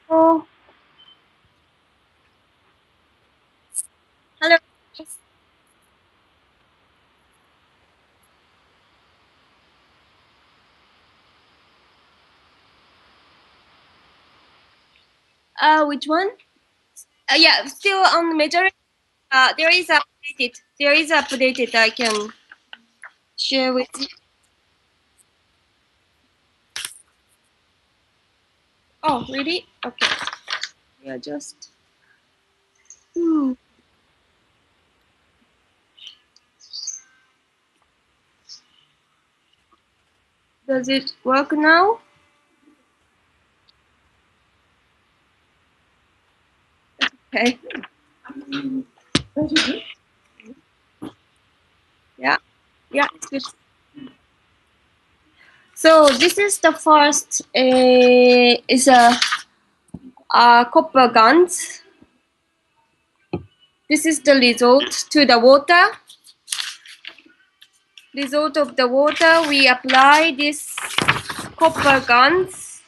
Oh, hello. Which one? Yeah, still on the majority. There is updated. There is updated. I can share with you. Oh, really? Okay. Yeah, just. Hmm. Does it work now? Okay. Yeah. Yeah. It's good. So this is the first. Is a copper guns. This is the result to the water. Result of the water. We apply this copper guns.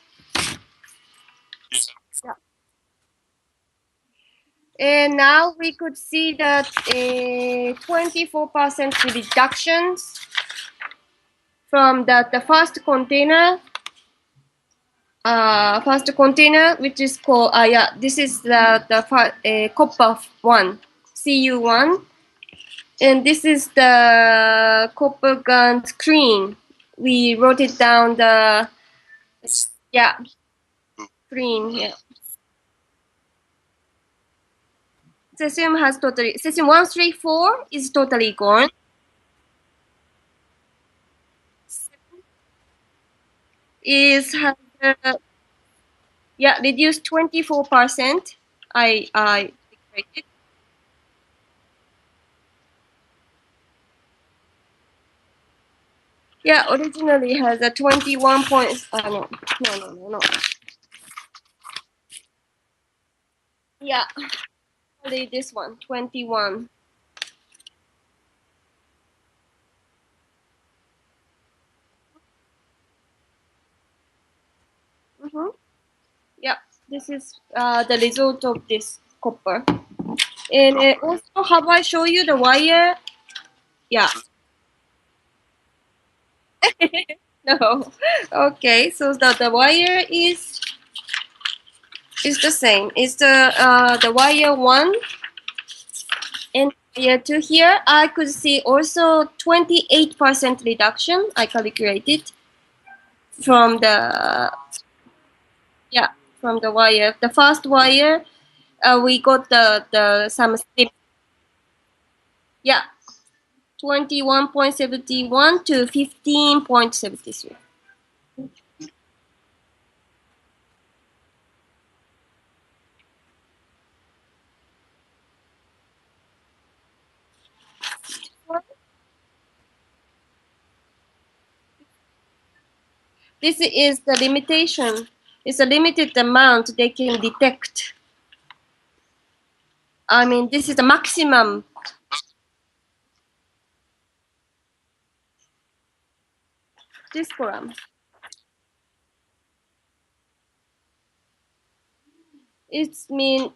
Yeah. And now we could see that 24% reductions from the first container, which is called yeah, this is the copper one, Cu1, and this is the copper gun screen. We wrote it down the yeah screen. Yeah. Cesium 134 is totally gone. Is has yeah, reduced 24%. I calculated. Yeah, originally has a 21 points. No. Yeah, only this one, 21. Mm-hmm. Yeah, this is the result of this copper. And also, have I show you the wire? Yeah. No. Okay, so the wire is the same. It's the wire one and wire two here. I could see also 28% reduction. I calculated from the yeah from the wire. The first wire, we got the some slip. Yeah, 21.71 to 15.73. This is the limitation. It's a limited amount they can detect. I mean, this is the maximum. This gram. It's mean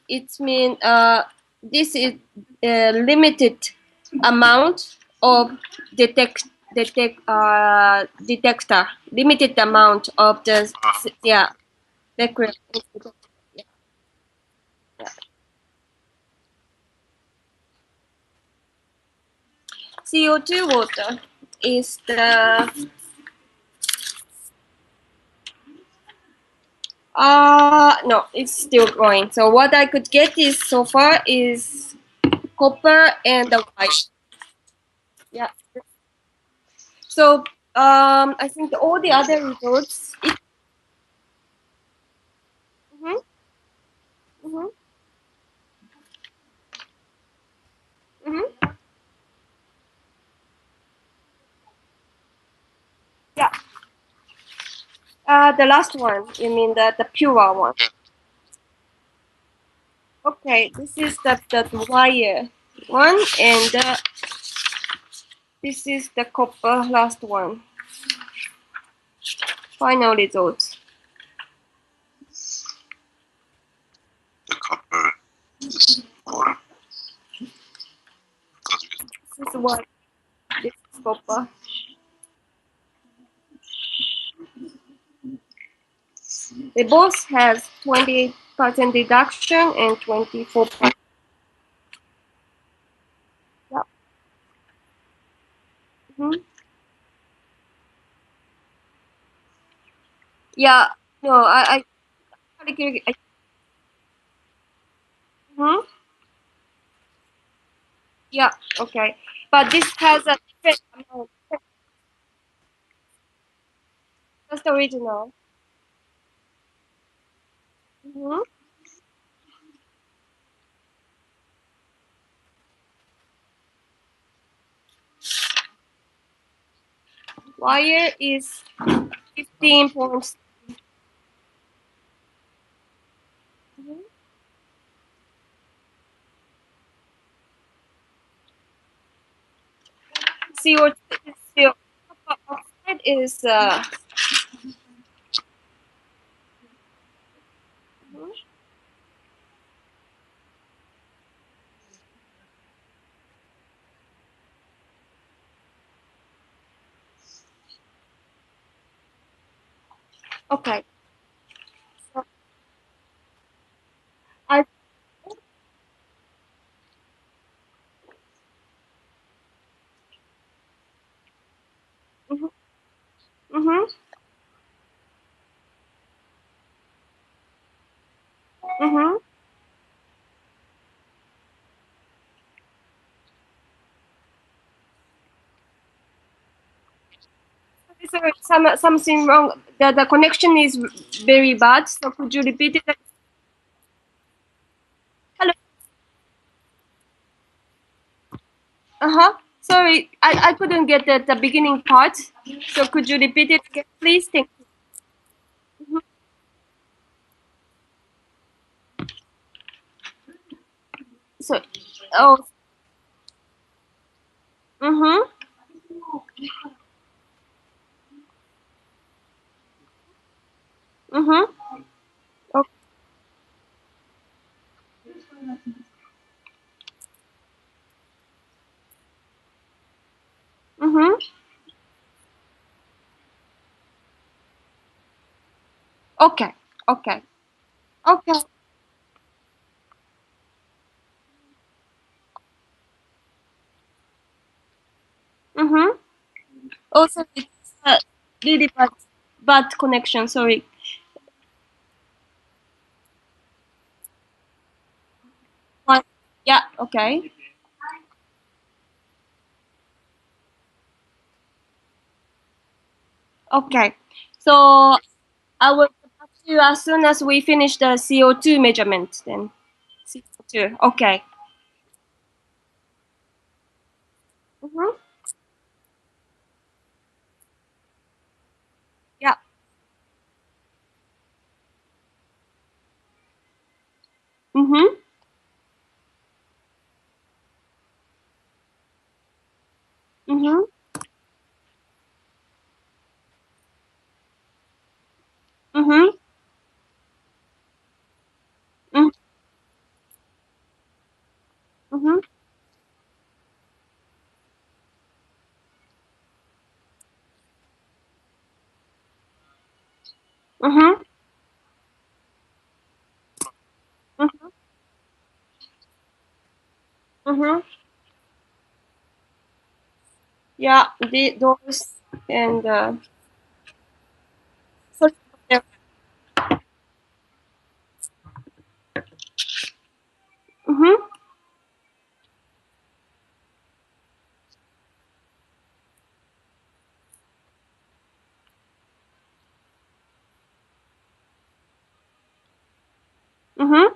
this is a limited amount of detector. Limited amount of the yeah record. Yeah. CO2 water is the no, it's still growing. So what I could get is so far is copper and the white. Yeah. So I think all the other results. Mhm, mhm, mhm. Yeah. The last one. You mean the pure one? Okay. This is the wire one, and this is the copper last one. Final results. This is what this is copper. They both has 28% reduction and 24%. Yeah. Mm-hmm. Yeah. No, I calculate. Mm-hmm. Yeah. Okay. But this has a different amount. That's the original. Mm-hmm. Wire is 15 points. Mm-hmm. CO2 CO copper oxide is mhm. Okay. So I mm-hmm. Mm-hmm. Mm-hmm. Sorry, something wrong. The connection is very bad. So could you repeat it? Hello. Uh-huh. Sorry, I couldn't get the beginning part. So could you repeat it again, please? Thank you. So, oh, mm-hmm, mm-hmm, oh, mm-hmm. Okay, okay, okay. Mm-hmm. Also, it's really bad connection. Sorry. One. Yeah. Okay. Okay. So I will get back to you as soon as we finish the CO2 measurement. Then CO2. Okay. Mm-hmm. Yeah. Mm-hmm. Mm-hmm. Mm-hmm. Mm-hmm. Mm-hmm. Mm-hmm. Mm-hmm. Yeah. Those and so mm-hmm. Mm-hmm.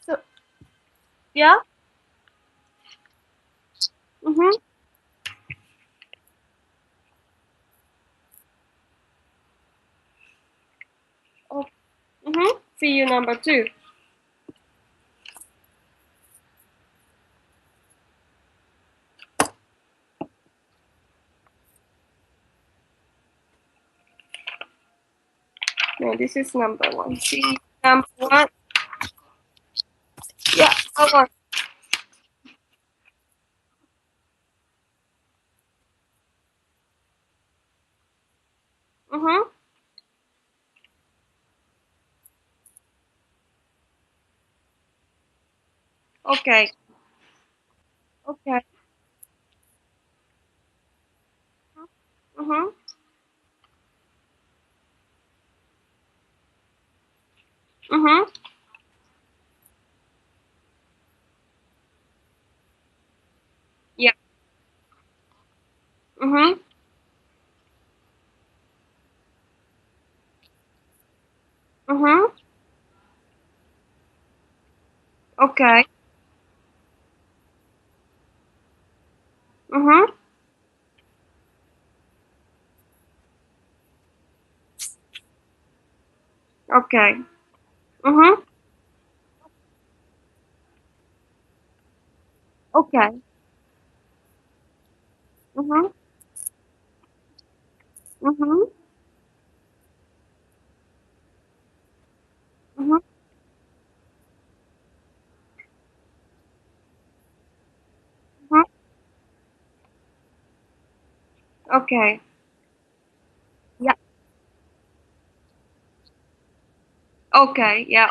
So yeah. Mm-hmm. Oh, mm-hmm. See you number two. No, this is number one. See. Number one. Yeah, go on. Mm-hmm. Okay. Okay. Mm-hmm. Mm-hmm. Yeah. Mm-hmm. Mm-hmm. Okay. Mm-hmm. Okay. Mm-hmm. Okay. Mm-hmm. Mm-hmm. Mm-hmm. Mm-hmm. Okay. Yeah. Okay. Yeah.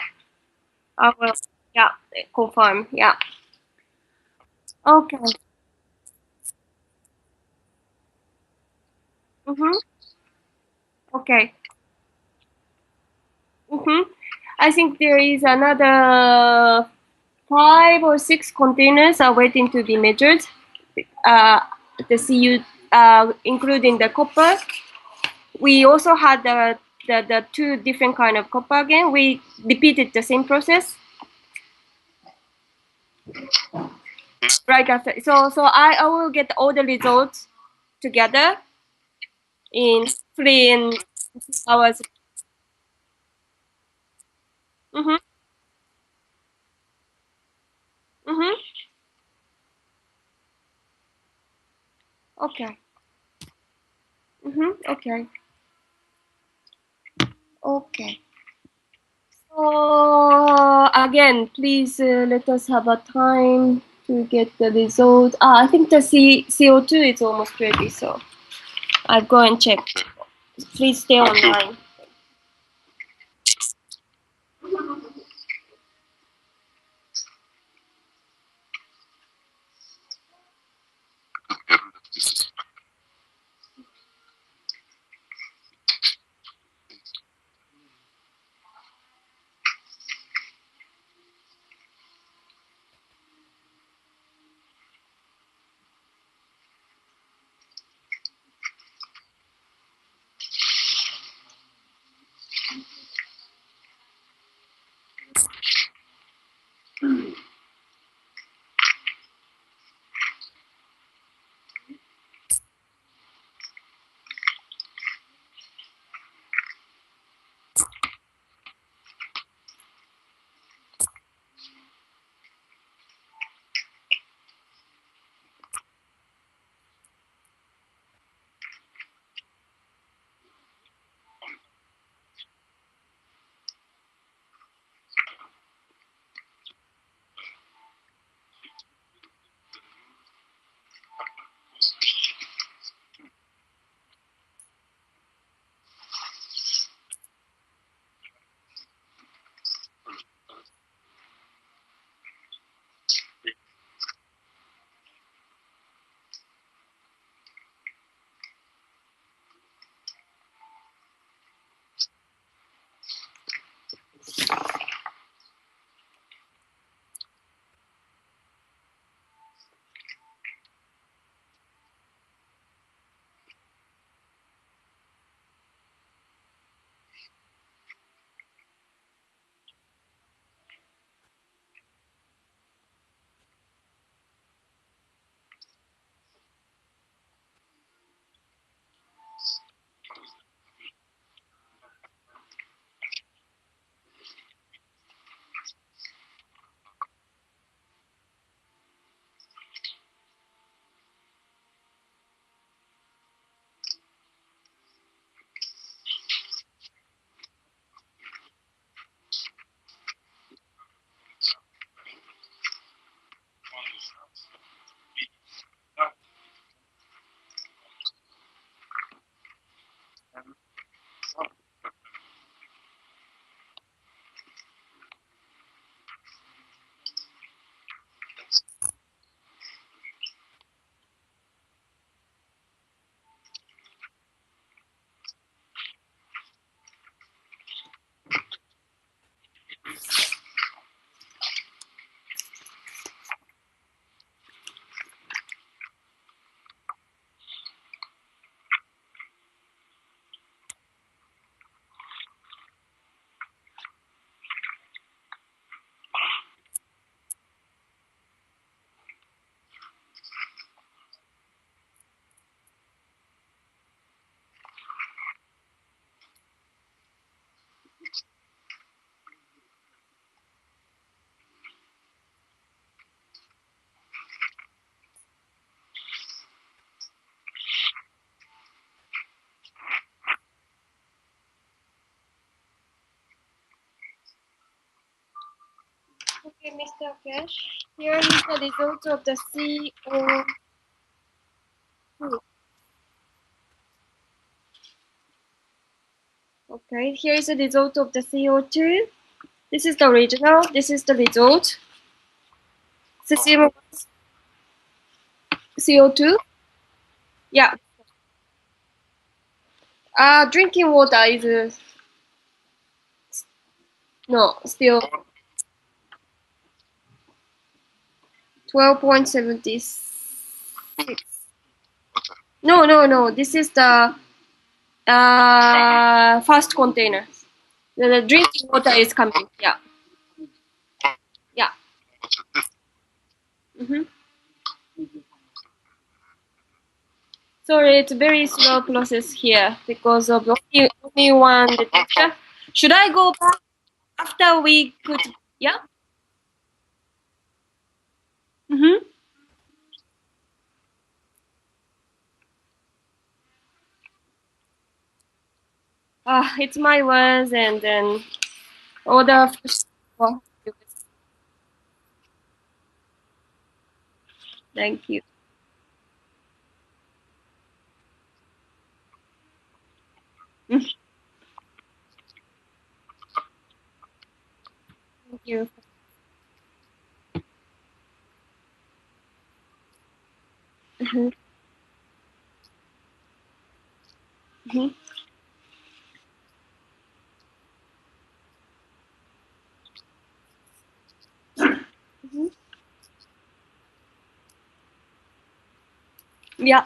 I will. Yeah. Confirm. Yeah. Okay. Mm-hmm. Okay. Mm-hmm. I think there is another 5 or 6 containers are waiting to be measured. Uh, the CU, including the copper. We also had the two different kind of copper again. We repeated the same process right after. So I will get all the results together in 3 hours. Mm-hmm. Mm-hmm. Okay. Mm-hmm. Okay. Okay. So again, please let us have a time to get the result. I think the CO2 is almost ready, so I'll go and check. Please stay online. Mr. Kesh. Here is the result of the CO2. Okay, here is the result of the CO2. This is the original. This is the result. Cesium CO2. Yeah. Drinking water is no still 12.76. No, no, no. This is the first container. The drinking water is coming. Yeah, yeah. Mm-hmm. Sorry, it's a very slow process here because of only one detector. Should I go back after we put? Yeah. Mm-hmm. It's my words and then order. Oh, thank you. Thank you. Mm-hmm. Mm-hmm. Mm-hmm. Yeah,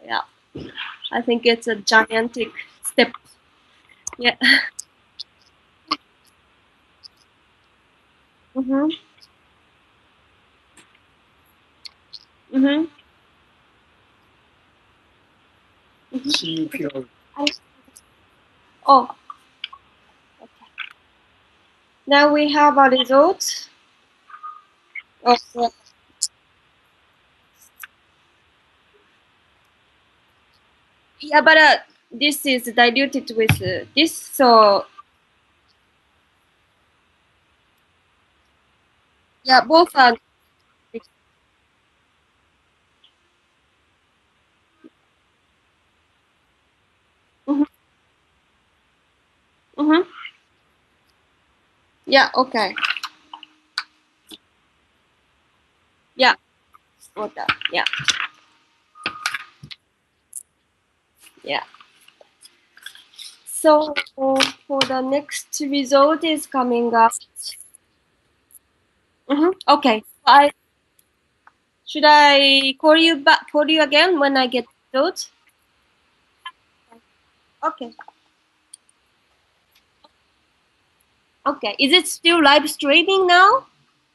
yeah. I think it's a gigantic step. Yeah. Mm-hmm. Mm-hmm. Mm-hmm. Oh, now we have a result of yeah, but this is diluted with this, so yeah, both are. Mm-hmm. Mm-hmm. Yeah. Okay. Yeah. Water. Yeah. Yeah. So for the next result is coming up. Mm-hmm. Okay. Should I call you again when I get result? Okay. Okay. Is it still live streaming now?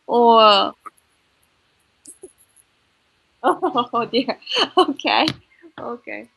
Or oh dear. Okay. Okay.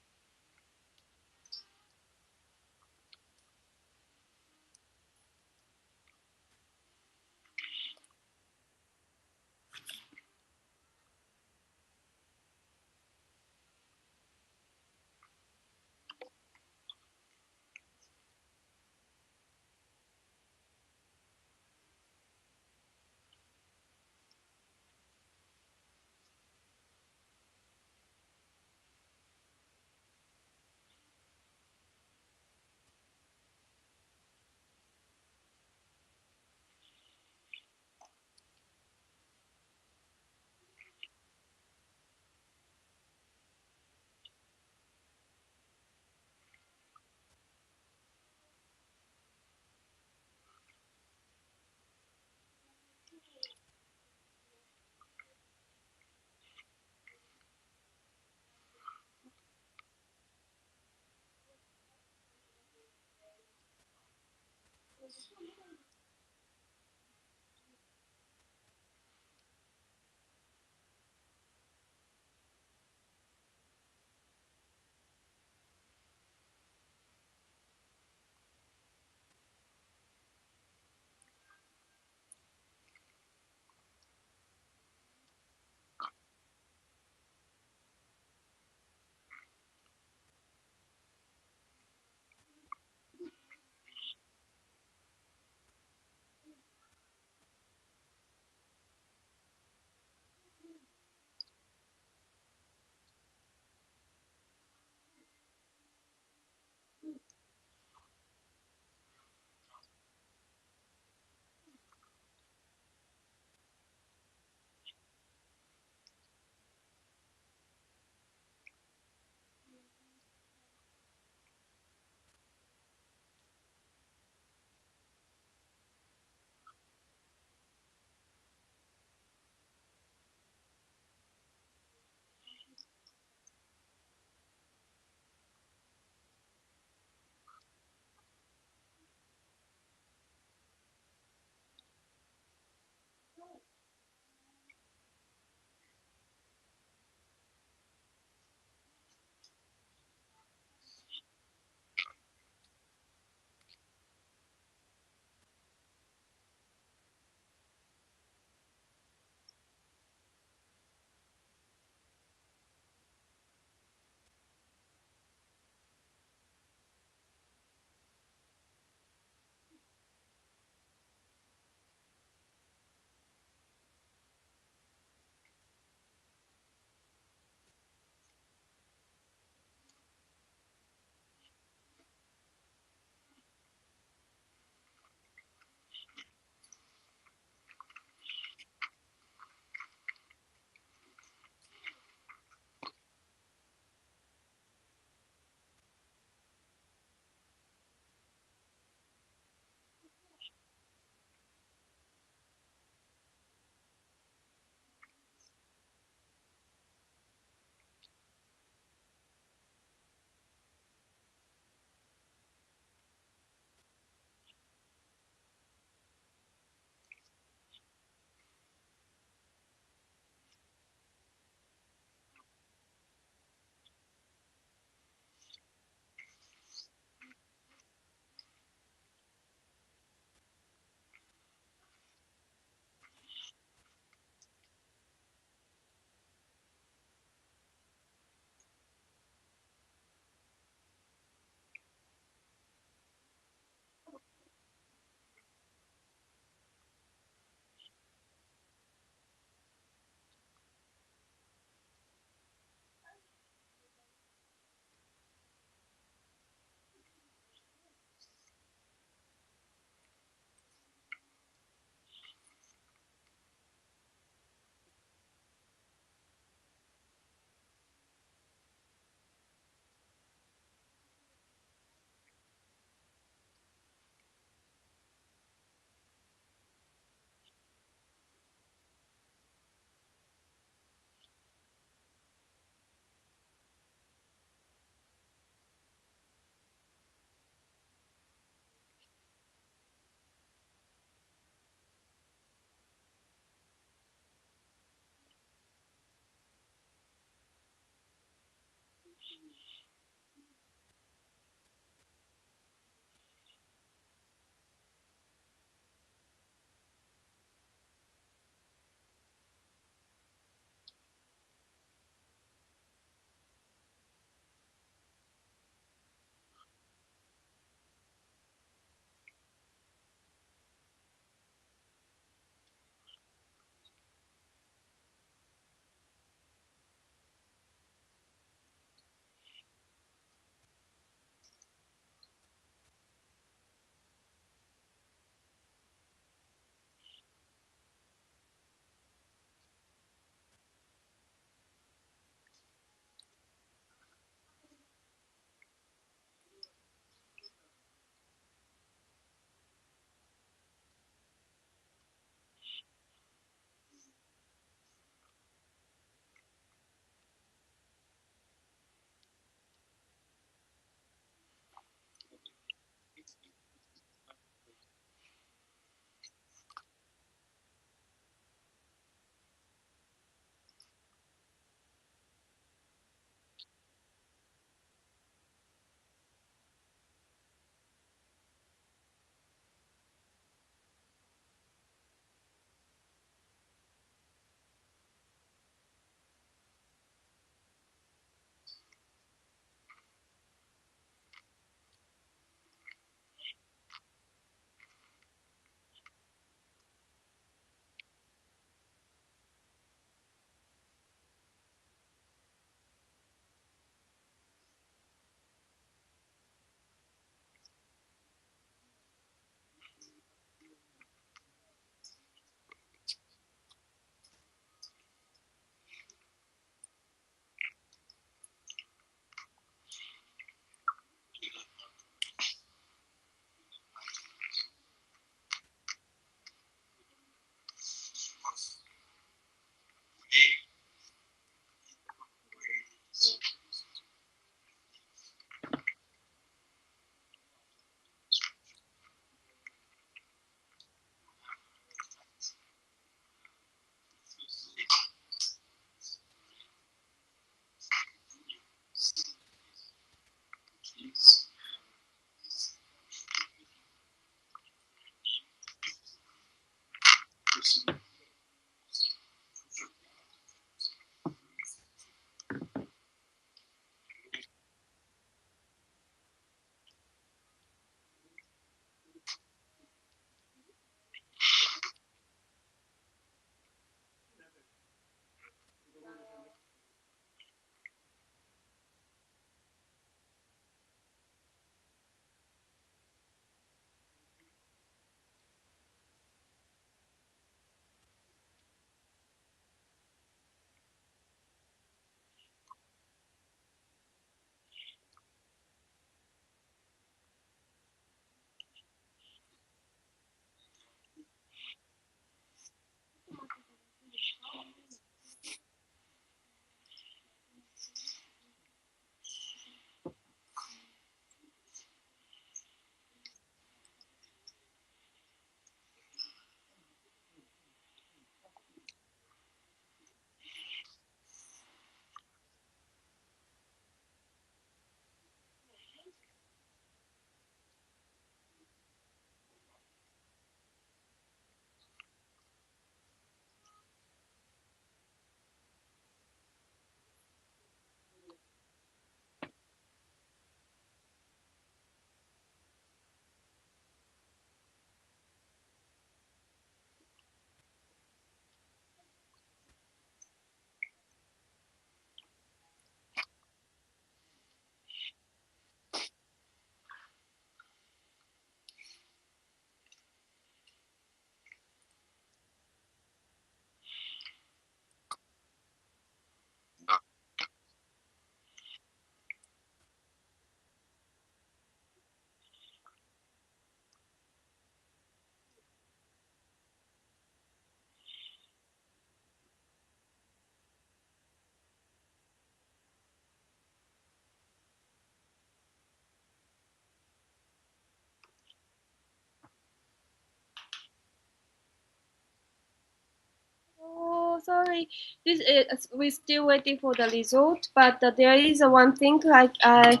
Oh, sorry. This is, we're still waiting for the result, but there is one thing I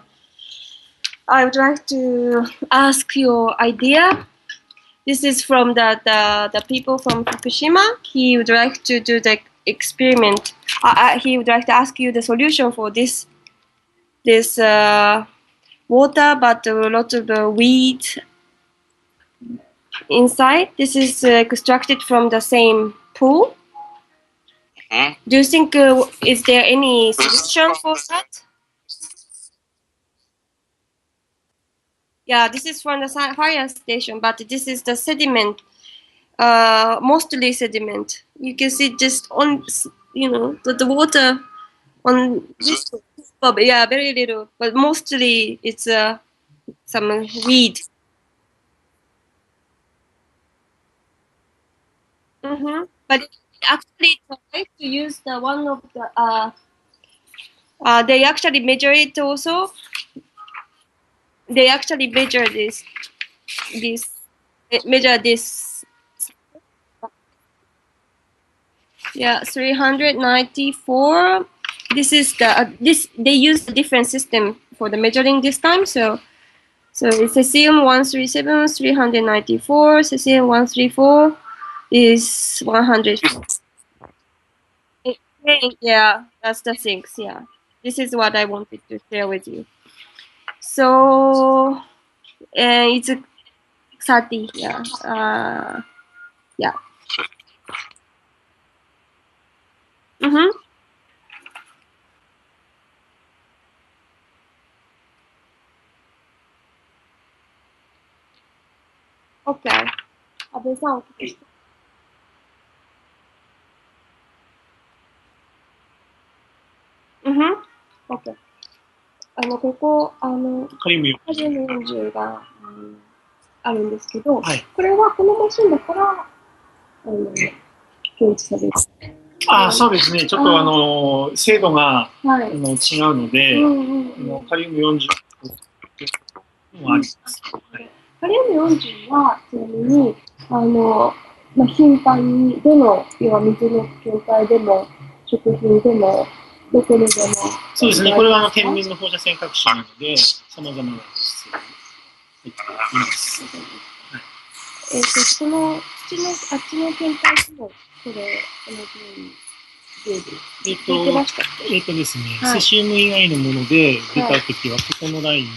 would like to ask your idea. This is from the people from Fukushima. He would like to do the experiment. He would like to ask you the solution for this water, but a lot of weed inside. This is extracted from the same pool. Do you think is there any solution for that? Yeah, this is from the fire station, but this is the sediment, mostly sediment. You can see just on, the water on this. Yeah, very little, but mostly it's some weed. But actually, try to use the one of the. They actually measure it also. They actually measure this measure this. Yeah, 394. This is this they use a different system for the measuring this time. So it's cesium 137, 394. Cesium 134 is 100. Yeah, that's the things. Yeah, this is what I wanted to share with you. So it's 30. Yeah. Yeah. Mm-hmm. Okay. 安倍さん、お聞きして。Mm-hmm. Okay. ここ、カリウムイオン。カリウム40が、あるんですけど、はい。これはこのマシンだから、検知される。そうですね。ちょっと精度が、はい、違うので、カリウム40もあります。はい、カリウム40は、ちなみに、頻繁に、要は水の境界でも、食品でも、どこにでも。そうですね。これは天秤の放射線各種なので、様々な物質が入っています。その土のあっちの天体ともこれですね、セシウム以外のもので出たときは、ここのラインに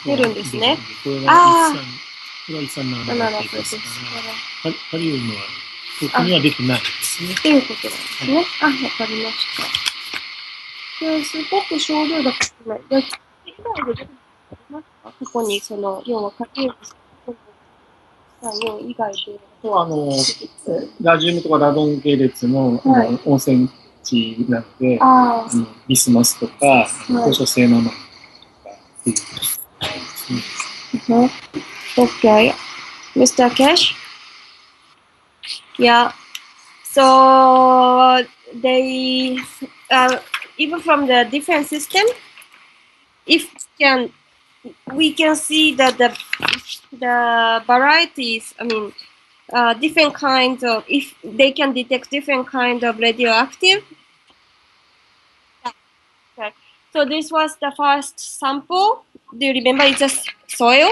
出るんですね。これは一酸化炭素ですから、カリウムはここには出てないですね。ということなんですね。わかりました。すごく少量だからない。ここに要はカリウム以外で。ラジウムとかラドン系列の温泉地なので、ビスマスとか、放射性ナノとかっていうですね。Okay. Mr. Kesh? Yeah. So they, even from the different system, if we can see that the varieties. I mean, different kinds of, if they can detect different kinds of radioactive. Okay. So this was the first sample. Do you remember? It's a soil.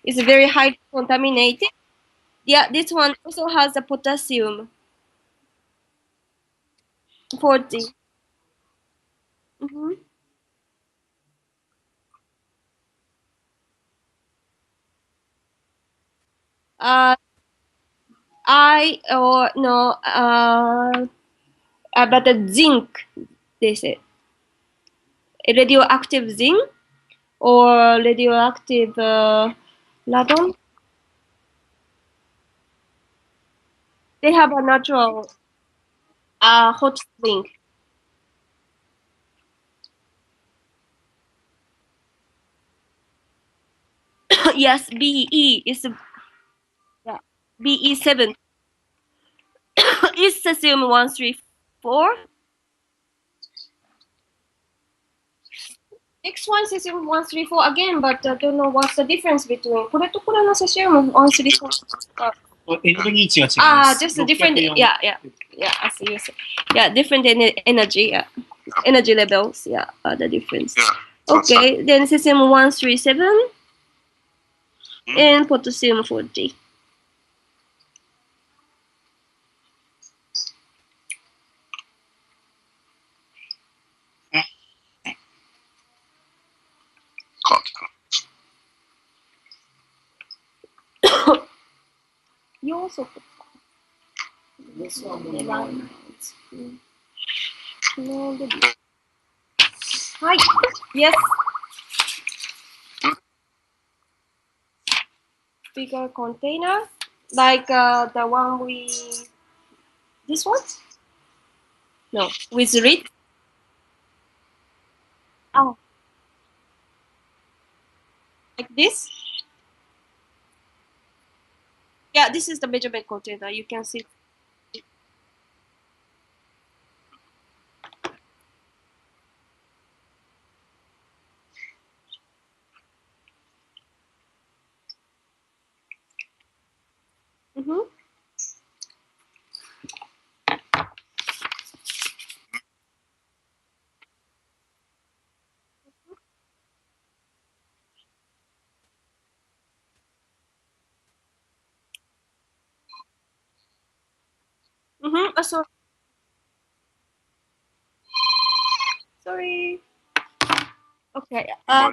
It's very highly contaminated. Yeah, this one also has a potassium 40. Mm-hmm. Uh, I or no, but the zinc, they say radioactive zinc or radioactive radon. They have a natural hot spring. Yes, BE is yeah, BE7 is cesium 134. Next one cesium 134 again, but I don't know what's the difference between これとこれの cesium 134. エネルギー値が違います。just a different, yeah, as you said. Yeah, different energy, yeah. Energy levels, yeah, are the difference. Okay, then cesium 137 and potassium 40. You also put this one in line. Hi. Yes. Bigger container, like the one we. This one? No, with lid. Oh, like this. Yeah, this is the measurement container. You can see. Mm-hmm. Mm-hmm. Sorry. Okay.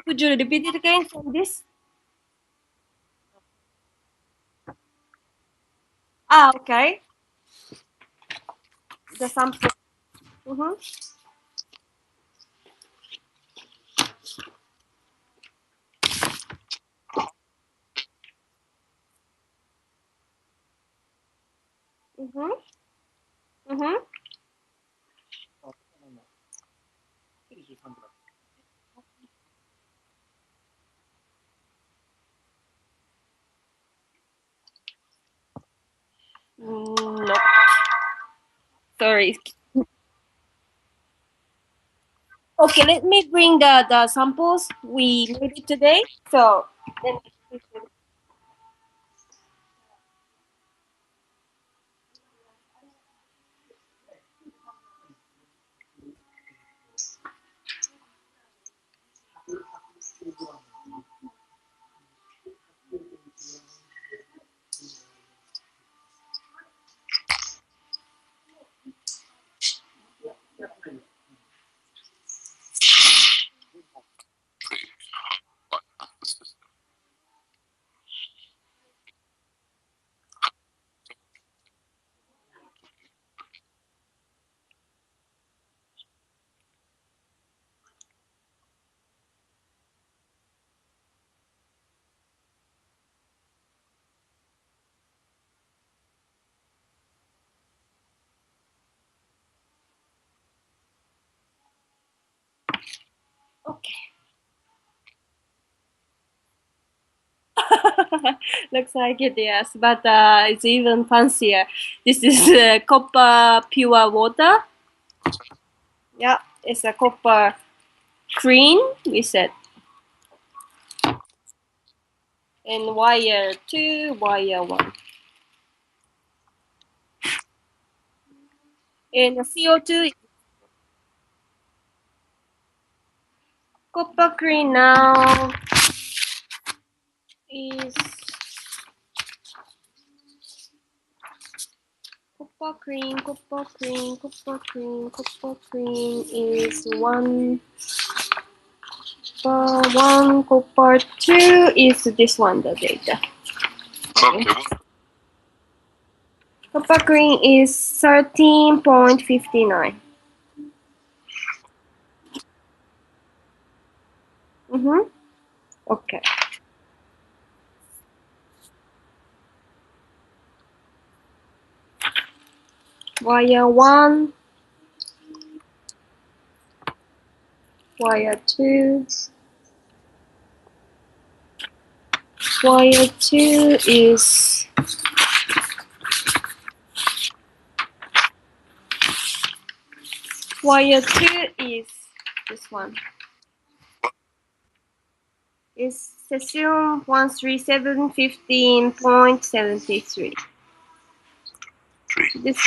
Could you repeat it again from this? Okay. The sample. Mm-hmm. Mm-hmm. Mm-hmm. No. Sorry. Okay, let me bring the samples we made it today. So then Okay. Looks like it, yes, but it's even fancier. This is copper pure water. Yeah, it's a copper cream, we said. And wire 2, wire 1. And the CO2 copper cream now is copper cream is 1 copper 2 is this one, the data. Okay. Copper cream is 13.59. Mm-hmm. Okay. Wire 1, wire 2. Wire 2 is this one. It's cesium 13715.73. This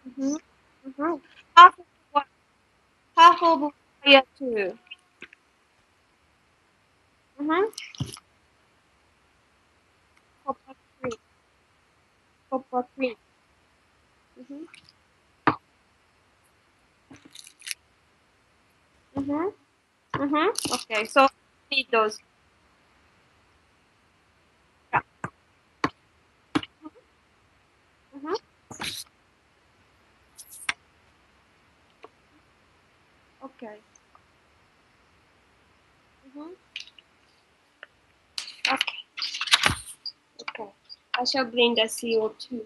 mm-hmm. Mm-hmm. Half of wire 2. Mm-hmm. Copper 3. Copper 3. Mm-hmm. Mm-hmm. Mm-hmm. Okay, so need those. Yeah. Mm-hmm. Okay. Mm-hmm. Okay. Okay. I shall bring the CO2.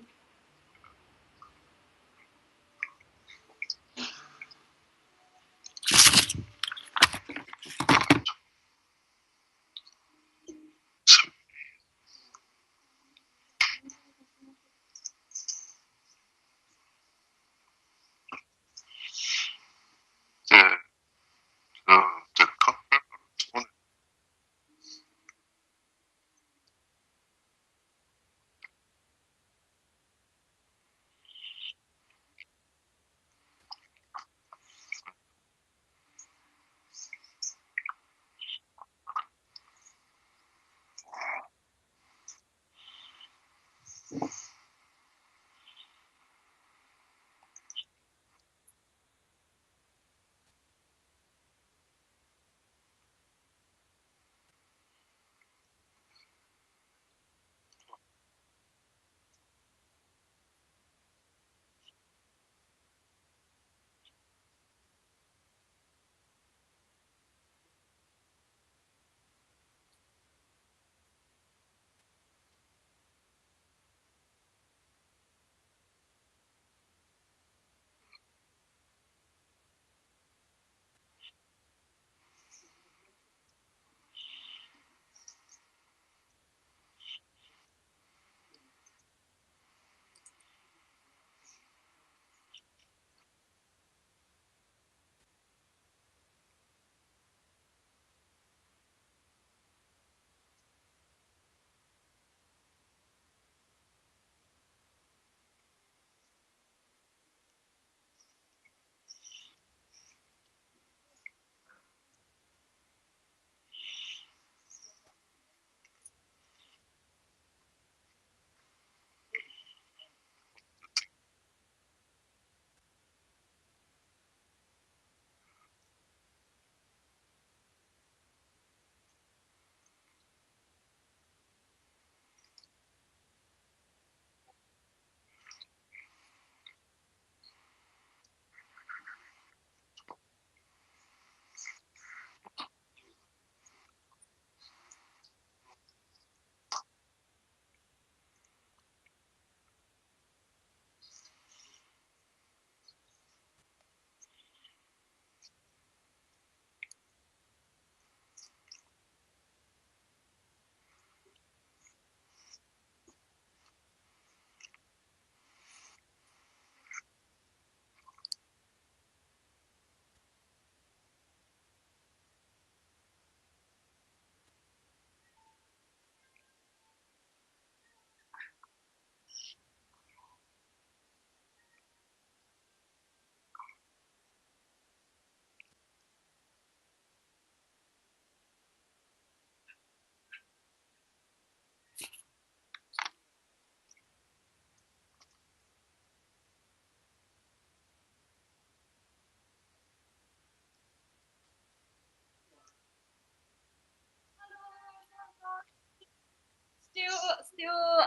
still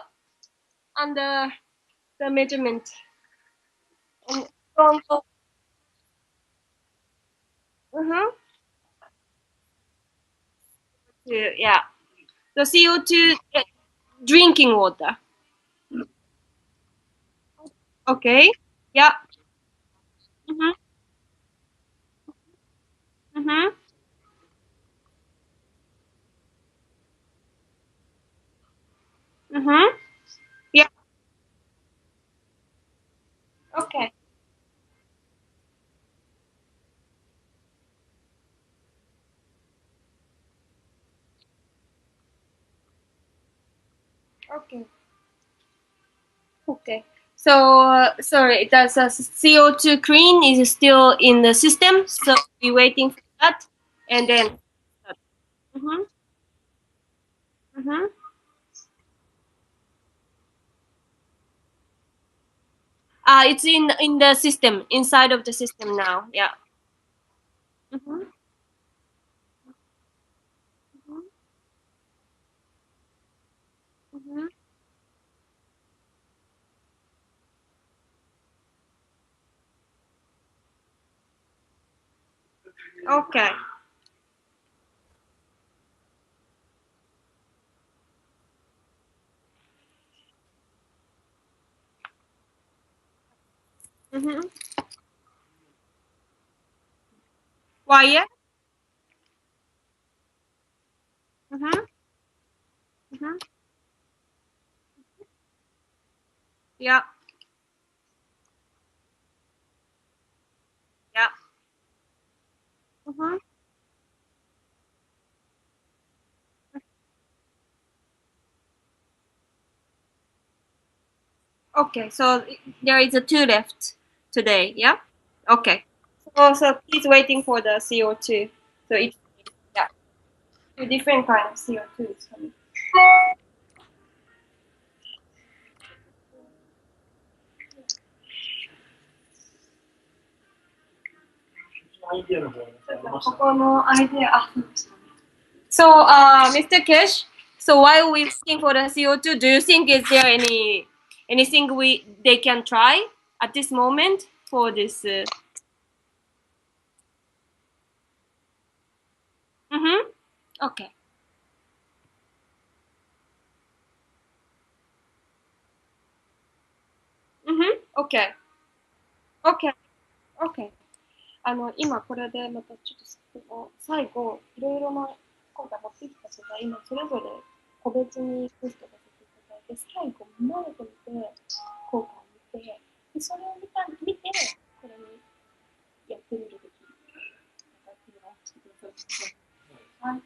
under the measurement. And from uh-huh, yeah, the CO2 drinking water. Okay. Yeah. Mhm. Mhm. Mhm. Yeah. Okay. Okay. Okay. So sorry, does CO2 clean is still in the system, so we waiting for that, and then. Mhm. Mhm. It's in the system, inside of the system now. Yeah. Mhm. Mhm. Mhm. Okay. Mhm. Wire. Mhm. Mhm. Yeah. Yeah. Mhm. Okay. So there is a two left today. Yeah. Okay. So he's waiting for the CO2. So it's yeah, two different kind of CO2 is coming. アイデアの方は何かありましたか？ここのアイデア。So, Mr. Kesh, so while we're waiting for the CO2, do you think is there anything they can try at this moment for this? Mm-hmm. Okay. Mm-hmm. Okay. Okay. Okay. 今これでまたちょっと最後いろいろな今回持ってきた素材今それぞれ個別にテストさせていただいて最後慣れてみて効果を見てでそれを見てこれにやってみるべきなんかっていうのをしてください。はい。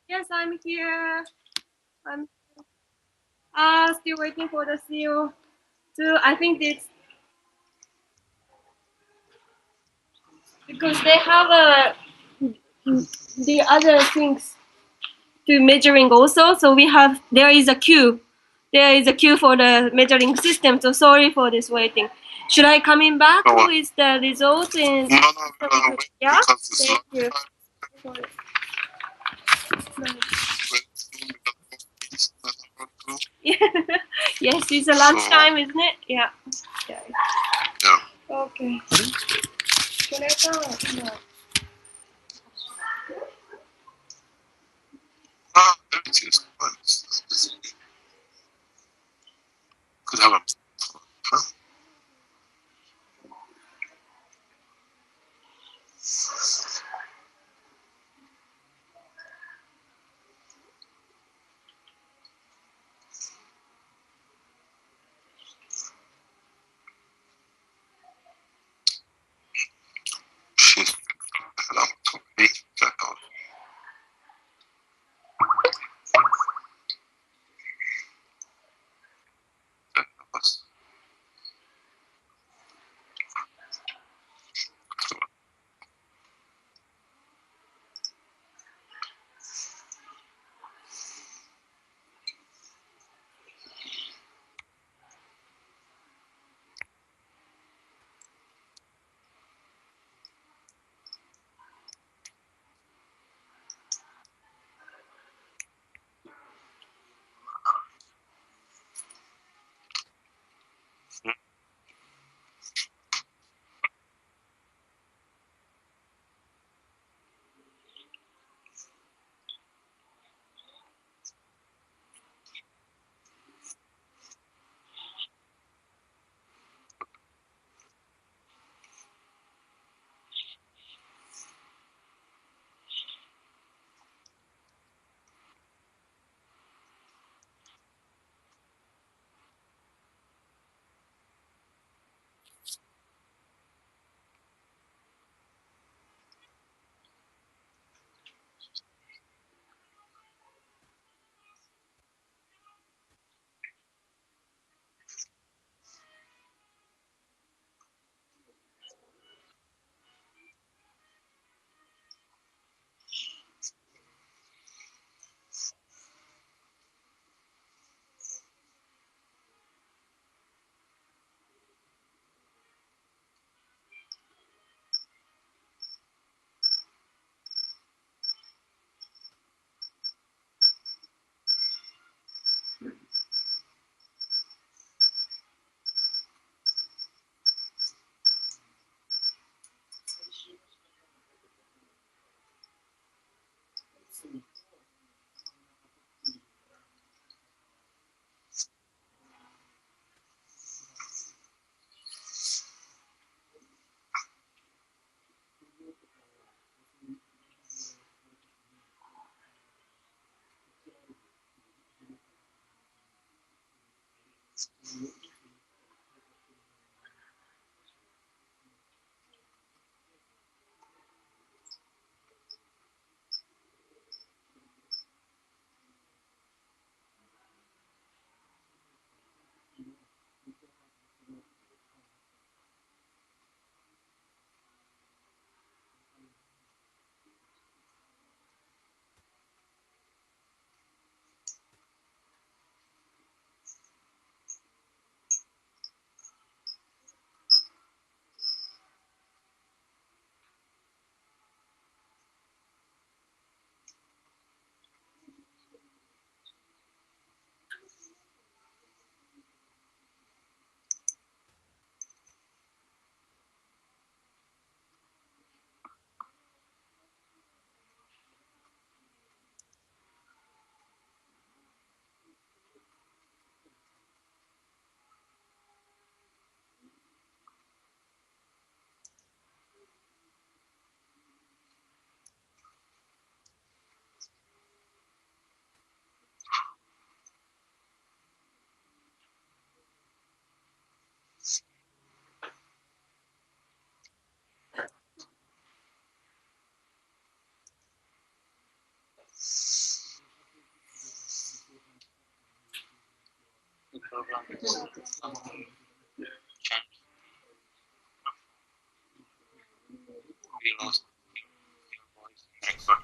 Yes, I'm here. I'm still waiting for the CEO. So I think it's because they have the other things to measuring also. So there is a queue. There is a queue for the measuring system. So sorry for this waiting. Should I coming back with the results and yeah? Thank you. Yes, it's a lunchtime, isn't it? Yeah. Okay. No.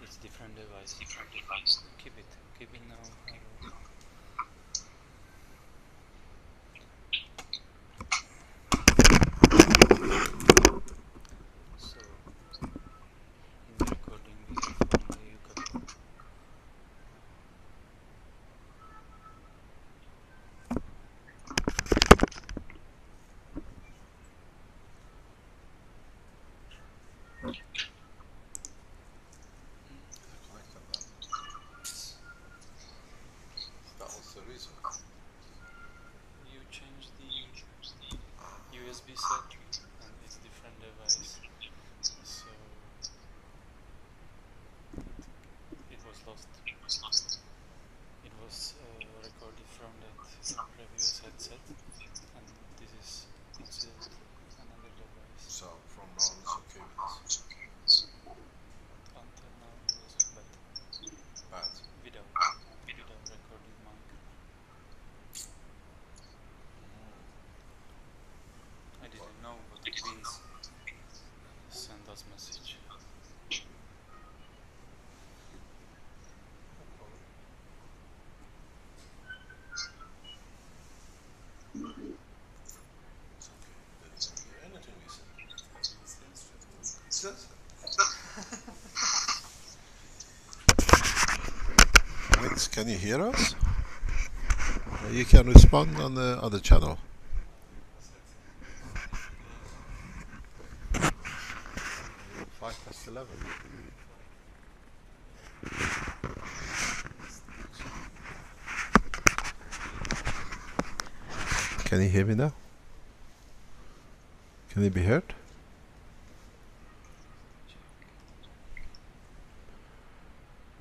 It's different device. Keep it now. So in the recording we have only a couple. You change the USB set and it's different device. So it was lost. It was recorded from that previous headset, and this is considered another device. So from now on it's okay with this? But until now it was bad. Bad? Without recording mic. I didn't know, but please send us message. It's okay. They didn't hear anything we said. Wins, can you hear us? You can respond on the other channel. 11. Can you hear me now? Can you be heard?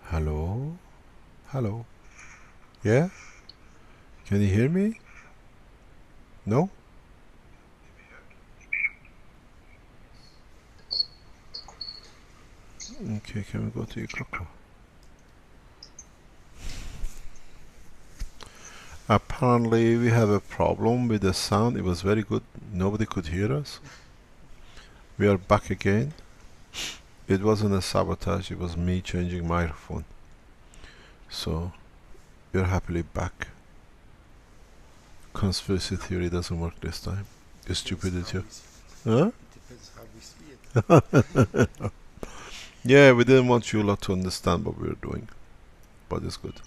Hello? Hello? Yeah? Can you hear me? No? Okay, can we go to Yukako? Apparently we have a problem with the sound. It was very good. Nobody could hear us. We are back again. It wasn't a sabotage, it was me changing microphone. So we're happily back. Conspiracy theory doesn't work this time. It's stupidity. Huh? It depends how we see it. Yeah, we didn't want you lot to understand what we were doing. But it's good.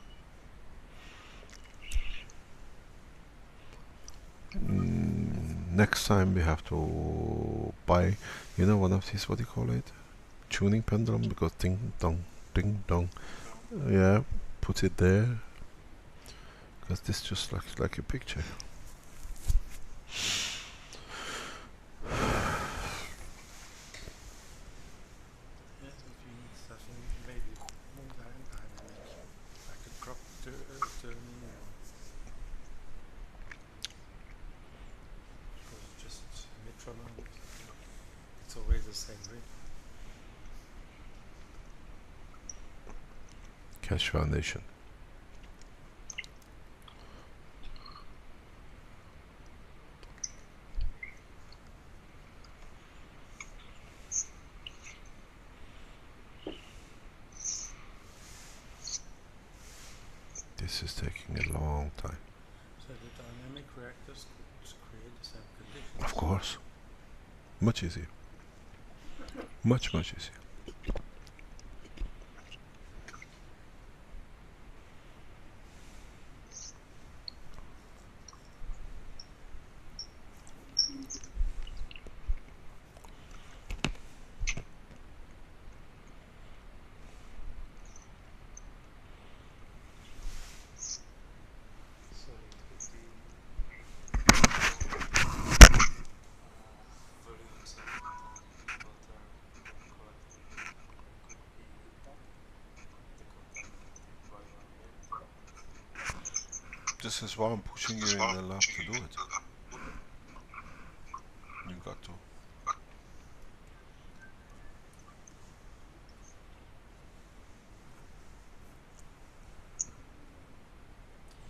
Next time we have to buy, you know, one of these, what do you call it? Tuning pendulum, because ding dong, ding dong. Yeah, put it there. Because this just looks like a picture. Yes, if you need something maybe more dynamic, like a crop turning, or just metronome. It's always the same rhythm. Keshe Foundation. This is taking a long time. So the dynamic reactors could create the same conditions. Of course. Much easier. Much easier. So it could be volumes of water from collected, could be decontaminated by one reactor. This is why I'm pushing you in the lab to do it. You got to. Is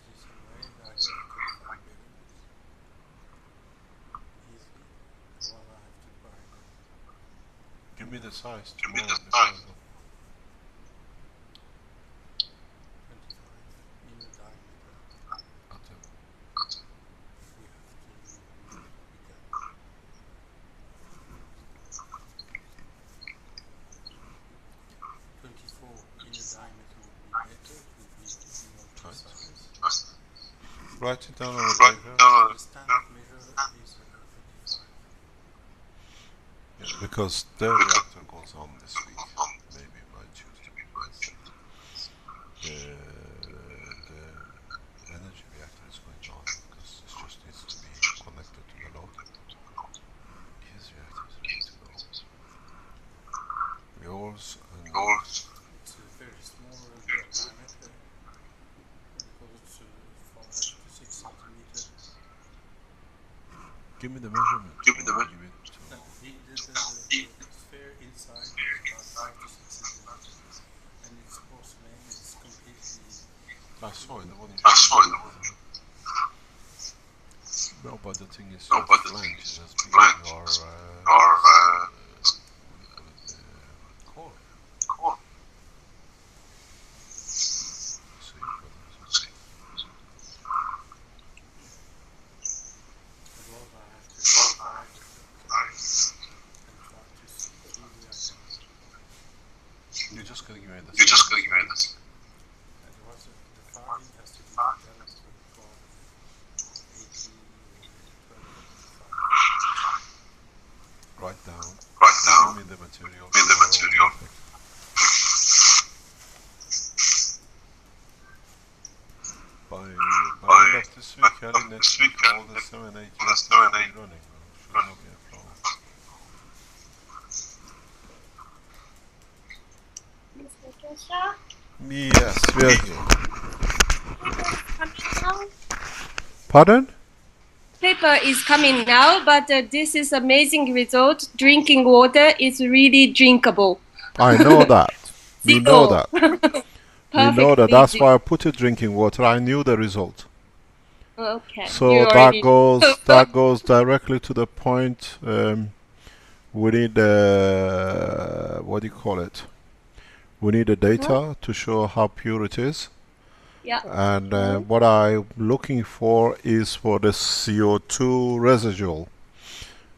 this a way that you could find better the size Give me tomorrow. the size. 25 in the diameter. I'll tell you. We have to again. 24 in the diameter would be better. It would need to be more Right. precise. Write it down on the Right. paper. The standard measure is 25. Yeah, because the reactor goes on this week, maybe by Tuesday. The energy reactor is going on because it just needs to be connected to the load. His reactor is ready to go. Yours and It's a very small diameter because it's 5 to 6 centimeters. give me the measurement. Give me the Or measurement. give it to No, the sphere inside is about 5 to 6 centimeters. And it's porcelain, it's completely. I saw it. The one you I saw it. No, but the thing is, No, your but the flange is as big flange as your Or what do you call it, core. core. See, but it's- Otherwise I have to try with it and try to see where I can. you're just gonna give me the. You're just going to give me this. Otherwise the firing has to be done for 80 or 12. Write down. Right now, Give me the material. give me the material. By By end of this week, early next week, all the 7, 8 all the reactors 7, will be 8 running. Should not be a problem. Mr. Keshe, Yes, we are here. coming now? Pardon? Paper is coming now, but this is amazing result. Drinking water is really drinkable. I know that. We know that. We know that. Perfectly That's why I put it drinking water. I knew the result. Okay. So you that already- goes directly to the point. We need what do you call it? We need the data to show how pure it is. Yeah. And what I'm looking for is for the CO2 residual.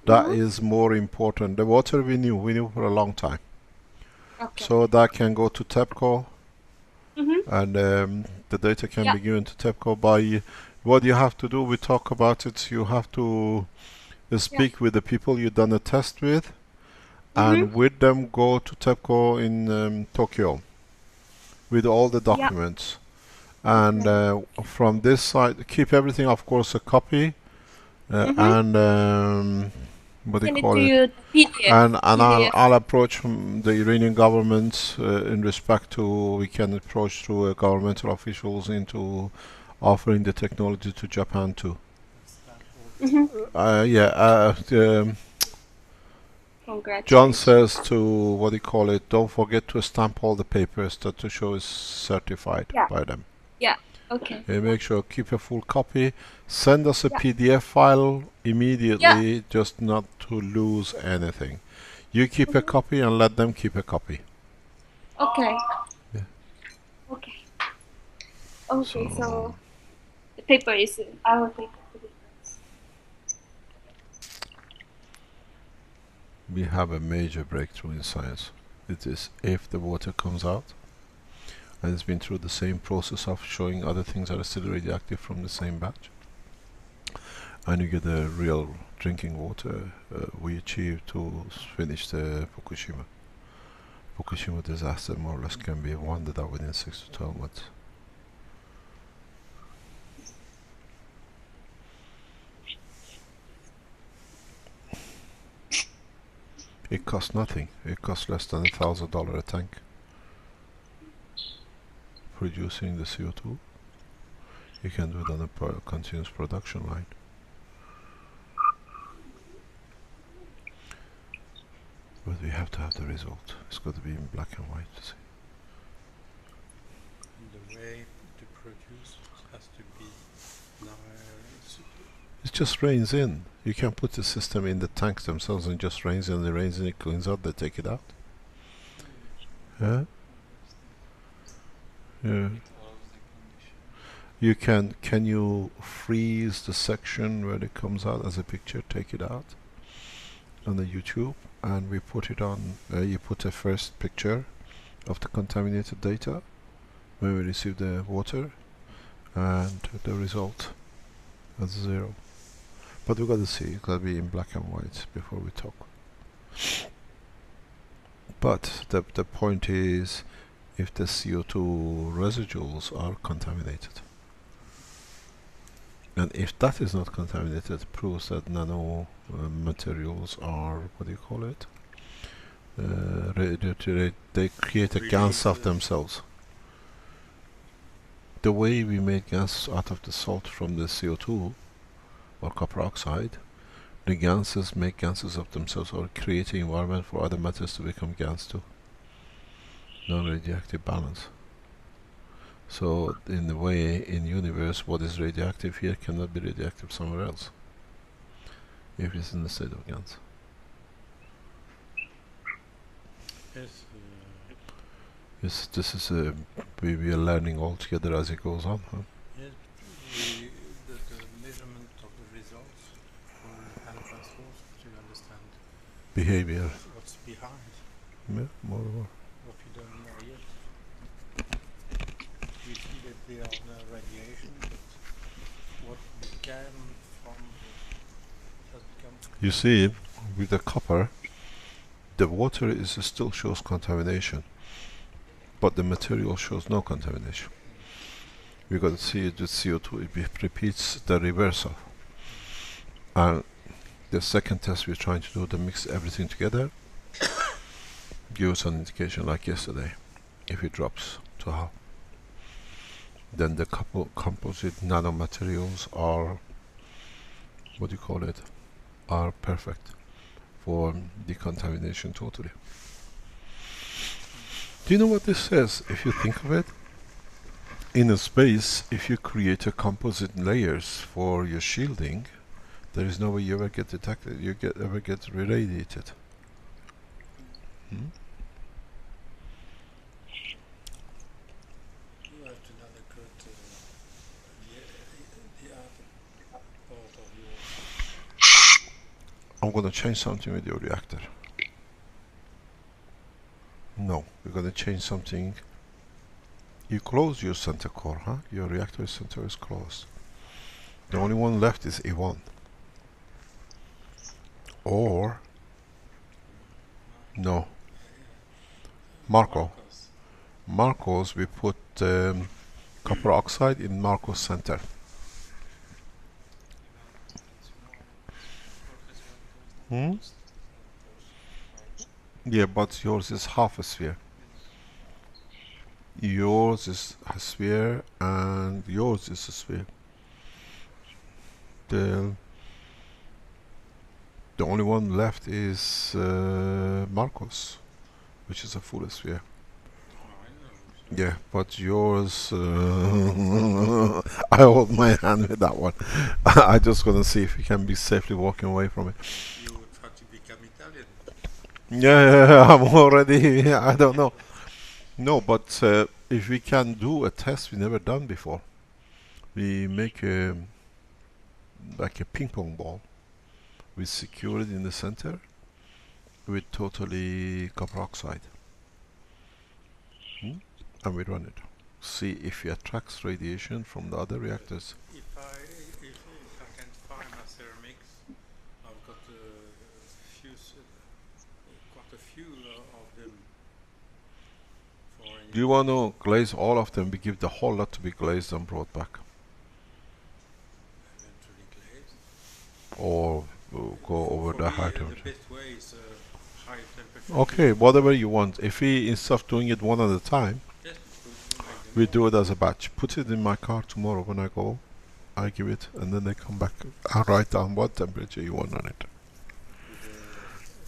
That is more important. The water we knew for a long time. Okay. So that can go to TEPCO, and the data can Yeah. be given to TEPCO by what you have to do. We talk about it. You have to speak with the people you've done a test with, and with them go to TEPCO in Tokyo with all the documents. And from this side, keep everything, of course, a copy, and what do Send you it call to it? you PDF. And PDF. I'll approach the Iranian government in respect to, we can approach through governmental officials into offering the technology to Japan too. Congratulations. John says to, what do you call it, don't forget to stamp all the papers to show is certified by them. Yeah. Okay. Make sure, keep a full copy. Send us a PDF file immediately, just not to lose anything. You keep a copy and let them keep a copy. Okay. Yeah. Okay. Okay. So the paper is. I will take the papers. We have a major breakthrough in science. It is if the water comes out and it's been through the same process of showing other things that are still radioactive from the same batch, and you get the real drinking water, we achieved to finish the Fukushima disaster more or less can be wondered out within 6 to 12 months. It costs nothing. It costs less than $1,000 a tank producing the CO2. You can do it on a continuous production line. But we have to have the result. It's got to be in black and white to see. And the way to produce it has to be It just rains in. You can put the system in the tanks themselves and just rains in, it rains in, it cleans out, they take it out. Yeah. Yeah. It allows the condition. You can you freeze the section where it comes out as a picture, take it out on the YouTube, and we put it on, you put a first picture of the contaminated data when we receive the water, and the result as 0. But we got to see, it got to be in black and white before we talk. But the point is, if the CO2 residuals are contaminated, and if that is not contaminated, it proves that nano materials are, what do you call it? They create a gas of themselves. The way we make gas out of the salt from the CO2 or copper oxide, the gases make gases of themselves or create an environment for other matters to become gas too. Non-radioactive balance. So in a way, in universe, what is radioactive here cannot be radioactive somewhere else, if it's in the state of gas. Yes. Yes, this is we are learning all together as it goes on. Huh? Yes, the measurement of the results will help us also to understand Behavior. what's behind Yeah, more and more. what we don't know yet. We see that there are no radiation, but what became from has become. You see, with the copper, the water is still shows contamination, but the material shows no contamination. We got to see it with CO2, it repeats the reverse of. And the second test we're trying to do to mix everything together, give us an indication like yesterday, if it drops to how. Then the composite nanomaterials are, what do you call it, are perfect for decontamination totally. Do you know what this says, if you think of it? In a space, if you create a composite layers for your shielding, there is no way you ever get detected, you ever get irradiated. Hmm? You have to not occur to the other part of your. I'm gonna change something with your reactor. No, we're gonna change something. You close your center core, huh? Your reactor center is closed. The only one left is E1. Or, no, Marco. Marcos, we put copper oxide in Marcos center. Hmm? Yeah, but yours is half a sphere. Yours is a sphere and yours is a sphere. The only one left is Marcos, which is a full sphere. Yeah, but yours, I hold my hand with that one. I just gonna see if we can be safely walking away from it. You try to become Italian. Yeah, I'm already, I don't know. No, but if we can do a test we never done before, we make like a ping pong ball. We secure it in the center with totally copper oxide. And we run it. See if it attracts radiation from the other reactors. If I can find my ceramics, I've got few, quite a few of them. For Do you want to glaze all of them? We give the whole lot to be glazed and brought back. eventually glazed. Or go over For the me, high the temperature. best way is high temperature. Okay, whatever you want. If we, instead of doing it one at a time, Yes, we do it as a batch. Put it in my car tomorrow when I go. I give it, and then they come back. I write down what temperature you want on it.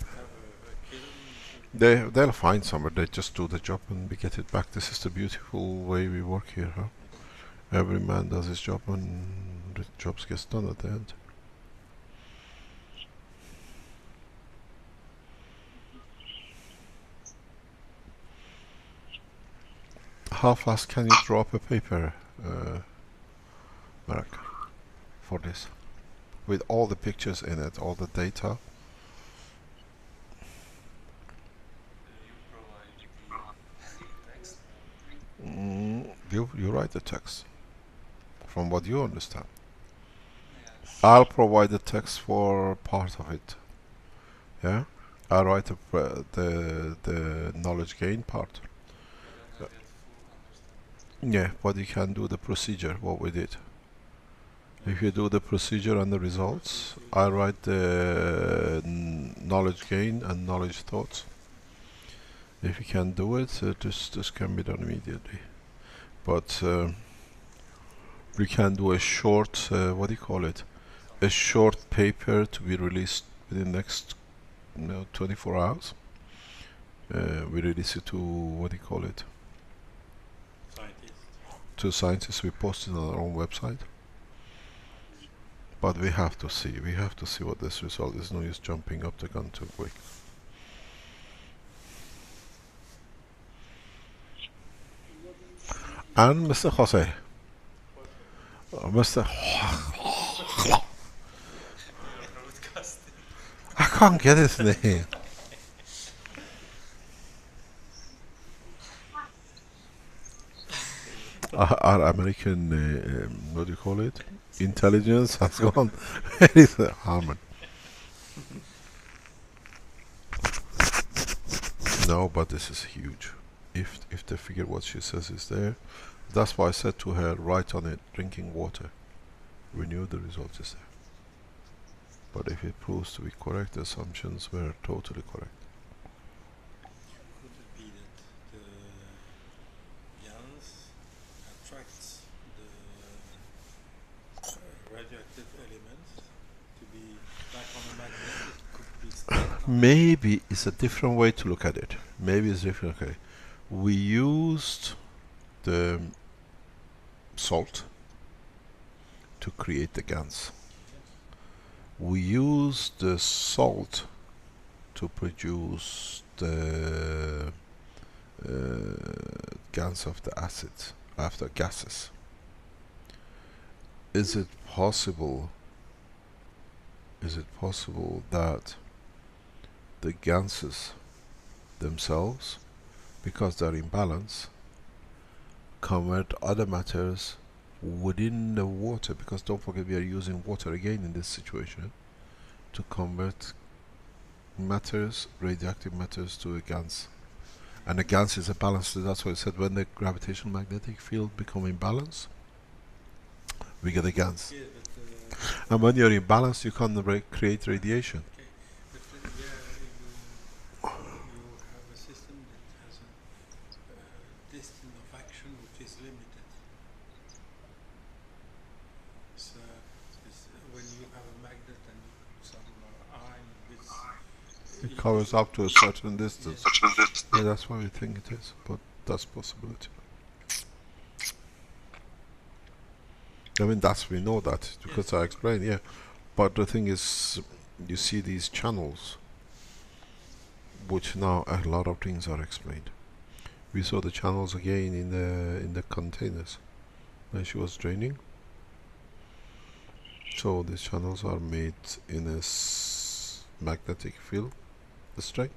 have a kiln. They'll find somewhere. They just do the job and we get it back. This is the beautiful way we work here, huh? Every man does his job and the job gets done at the end. How fast can you draw up a paper, Mark, for this? With all the pictures in it, all the data? You write the text from what you understand. I'll provide the text for part of it. Yeah, I'll write the knowledge gain part. Yeah, but you can do the procedure. What we did. If you do the procedure and the results, I write the knowledge gain and knowledge thoughts. If you can do it, this can be done immediately. But we can do a short, what do you call it? A short paper to be released within the next 24 hours. We release it to, what do you call it? To scientists. We post it on our own website. But we have to see what this result is. No use jumping up the gun too quick. And Mr. Jose, Mr. I can't get his name. Our American, what do you call it? Intelligence has gone very Harmon. No, but this is huge. If they figure what she says is there, that's why I said to her, write on it, drinking water. We knew the result is there. But if it proves to be correct, the assumptions were totally correct. Could it be that the gas attracts the radioactive elements to be back on a magnet? It could be stuck. Maybe it's a different way to look at it. Maybe it's different. Okay, we used the salt to create the GANs. We use the salt to produce the GANs of the acids, after gases. Is it possible that the gases themselves, because they're in balance, convert other matters within the water? Because don't forget, we are using water again in this situation to convert matters, radioactive matters, to a GANs. And the GANs is a balance. That's why I said when the gravitational magnetic field become in balance, we get a GANs. Yeah, And when you're in balance, you can create radiation. okay, but you have a system that has a distance of action which is limited. So when you have a magnet and you put some iron bits, It covers up to a certain distance. Yes. Yeah, that's why we think it is, but that's possibility. I mean, we know that because I explained, yeah. But the thing is, you see these channels, which now a lot of things are explained. We saw the channels again in the containers when she was draining. So these channels are made in a magnetic field strength.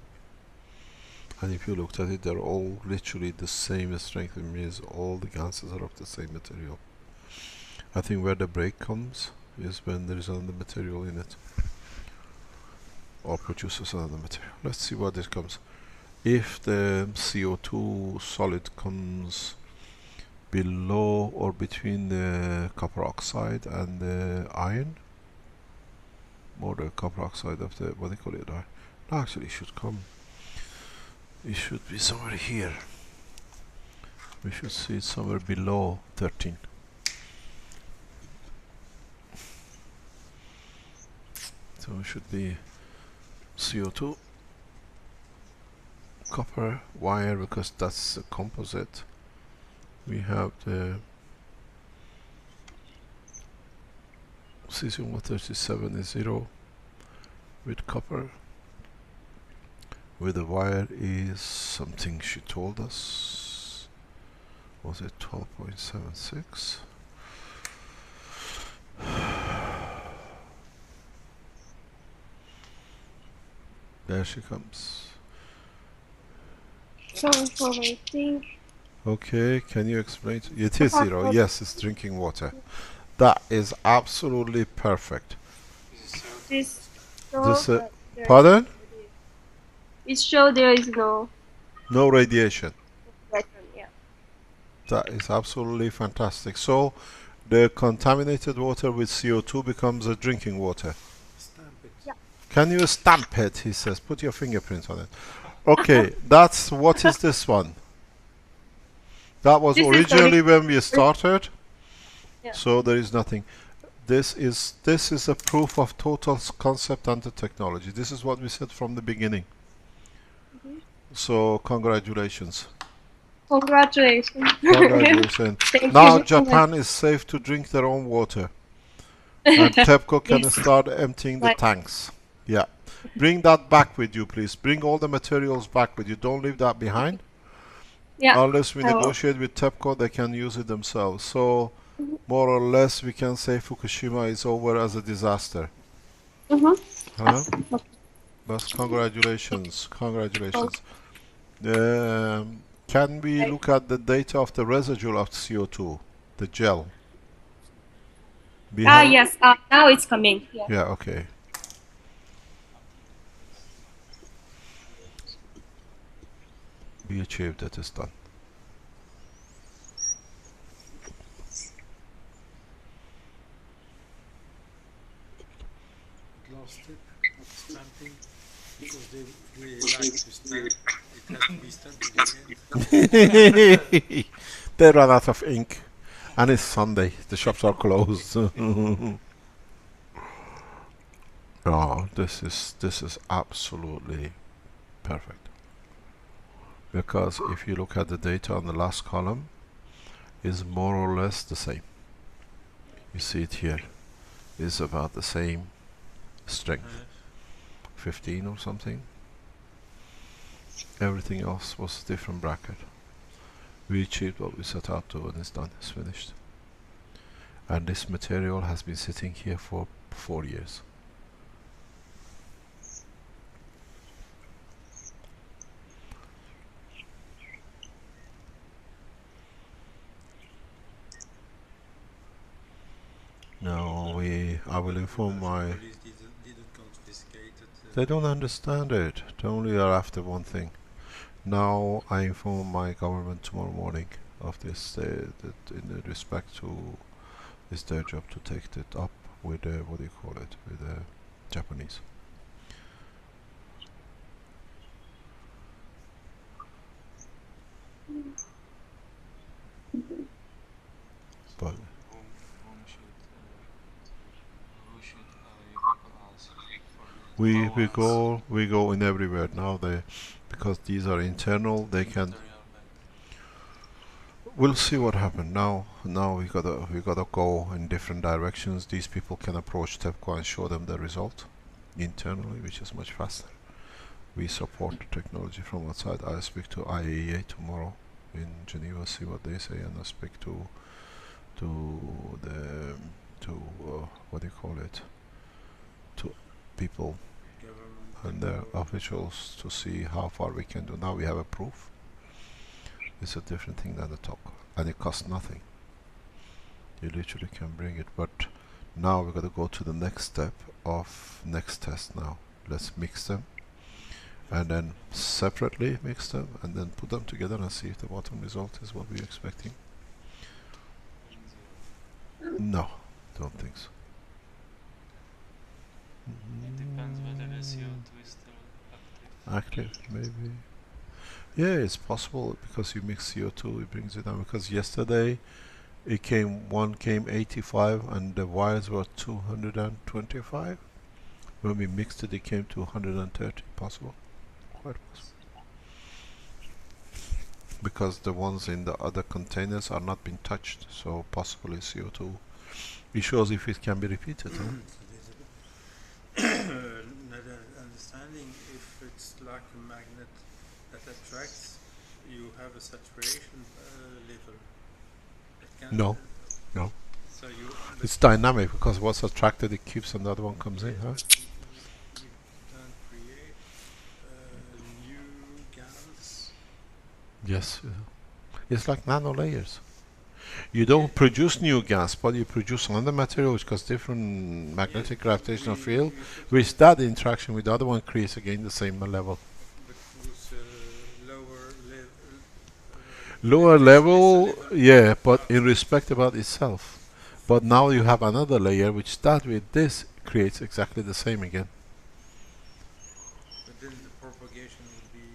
And if you looked at it, they're all literally the same strength. It means all the gases are of the same material. I think where the break comes is when there is another material in it, or produces another material. Let's see what this comes. If the CO2 solid comes below or between the copper oxide and the iron, or the copper oxide of the, what do you call it? No, actually it should come. It should be somewhere here. We should see it somewhere below 13. So it should be CO2, copper, wire, because that's a composite. We have the cesium-137 is 0 with copper. With the wire is something she told us. Was it 12.76? There she comes. Sorry for waiting. Okay, can you explain? It is 0. Yes, it's drinking water. That is absolutely perfect. This This, there pardon? it shows there is no No radiation. pattern. Yeah. That is absolutely fantastic. So, the contaminated water with CO2 becomes a drinking water. Stamp it. Yeah. Can you stamp it? He says. Put your fingerprint on it. Okay, that's what is this one? That was This is originally when we started. Yeah. So there is nothing. This is a proof of total concept and the technology. This is what we said from the beginning. So congratulations. Congratulations. Congratulations. Thank Now you. Japan is safe to drink their own water. And TEPCO can Yes. start emptying the Right. tanks. Yeah. Bring that back with you, please. Bring all the materials back with you. Don't leave that behind. Yeah. Unless we I will. negotiate with TEPCO, they can use it themselves. So, more or less, we can say Fukushima is over as a disaster. Huh? But congratulations. Congratulations. Can we look at the data of the residue of CO2, the gel? Yes. Now it's coming. Yeah. Yeah, okay. We achieved that, it's done. Last step, stamping, because they like to stamp. It has to be stamped again. They ran out of ink. And it's Sunday. The shops are closed. Oh, this is absolutely perfect. Because if you look at the data on the last column, is more or less the same. You see it here. It's about the same strength. 15 or something. Everything else was a different bracket. We achieved what we set out to when it's done, it's finished. And this material has been sitting here for 4 years. Now I will inform my... Police didn't confiscate it. They don't understand it. They only are after one thing. Now I inform my government tomorrow morning of this, that in respect to it's their job to take it up with what do you call it, with the Japanese. But Who should you people ask for the allowance? we go in everywhere now. Because these are internal, they can. Material bank. We'll see what happens. Now we gotta go in different directions. These people can approach TEPCO and show them the result internally, which is much faster. We support the technology from outside. I'll speak to IAEA tomorrow in Geneva, see what they say, and I'll speak to the what do you call it, to people Government and their officials to see how far we can do. Now we have a proof. It's a different thing than the talk, and it costs nothing. You literally can bring it, but now we're gonna go to the next step of next test. Now let's mix them, and then separately mix them, and then put them together and see if the bottom result is what we're expecting. No, don't think so. It depends whether the CO2 is still active. Active, maybe. Yeah, it's possible because you mix CO2, it brings it down. Because yesterday, one came 85 and the wires were 225. When we mixed it, it came to 130. Possible, quite possible. Because the ones in the other containers are not being touched, so possibly CO2. It shows if it can be repeated. Huh? So there's another understanding. If it's like a magnet that attracts, you have a saturation level. can't. No, no. So you. It's dynamic because what's attracted it keeps and the other one comes in, huh? You don't create new gas. Yes. It's like nano layers. You don't produce new gas, but you produce another material which has different magnetic gravitational field, which that interaction with the other one creates again the same level. But with lower Lower level, level. yeah, but in respect about itself. But now you have another layer which start with this creates exactly the same again. But then the propagation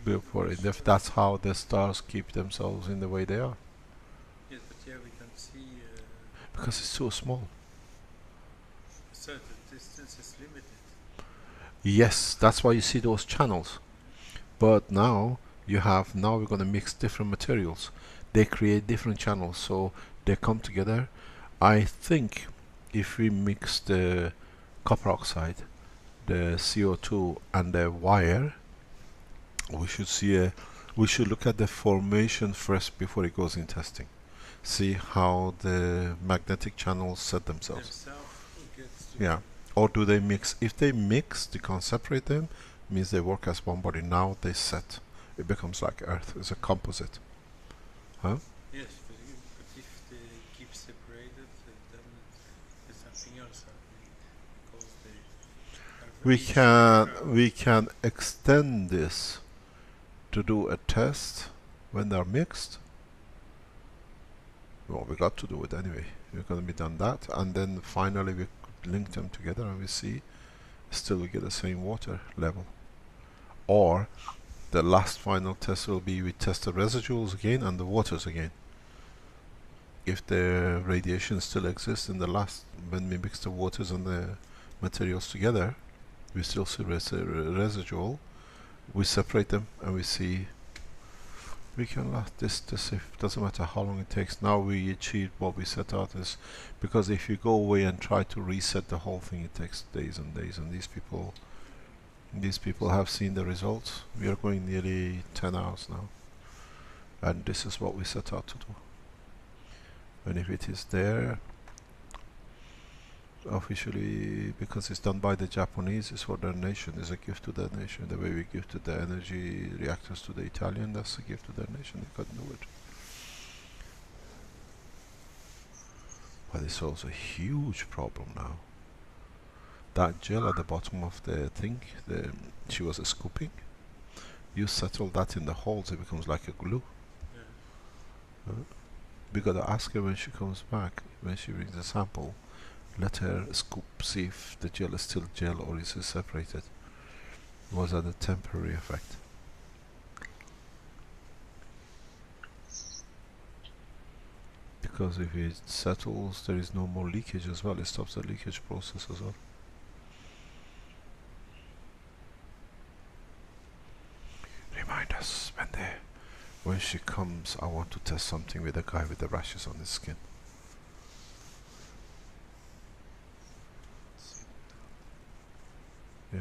will be. Therefore, that's how the stars keep themselves in the way they are. Yes, but here we can see. Because it's so small. So the distance is limited. Yes, that's why you see those channels. But now we're going to mix different materials. They create different channels, so they come together. I think if we mix the copper oxide, the CO2 and the wire, we should look at the formation first before it goes in testing. See how the magnetic channels set themselves. Yeah. Or do they mix? If they mix, you can't separate them, means they work as one body. Now they set. It becomes like Earth. It's a composite. Huh? Yes, but if they keep separated, then there's something else happening because they. We can extend this to do a test when they're mixed. Well, we got to do it anyway. We're going to be done that, and then finally we link them together, and we see still we get the same water level. Or the last final test will be we test the residuals again and the waters again. If the radiation still exists in the last, when we mix the waters and the materials together, we still see residual. We separate them and we see we can last this if doesn't matter how long it takes. Now we achieved what we set out as, because if you go away and try to reset the whole thing, it takes days and days, and these people have seen the results. We are going nearly 10 hours now, and this is what we set out to do. And if it is there officially, because it's done by the Japanese, it's for their nation, it's a gift to their nation. The way we gifted the energy reactors to the Italian, that's a gift to their nation. They couldn't do it. But it's also a huge problem now. That gel at the bottom of the thing, she was scooping. You settle that in the holes, it becomes like a glue. Yeah. We gotta ask her when she comes back, when she brings the sample, let her scoop, see if the gel is still gel or is it separated. Was that a temporary effect? Because if it settles, there is no more leakage as well. It stops the leakage process as well. Remind us when she comes. I want to test something with the guy with the rashes on his skin. Yeah.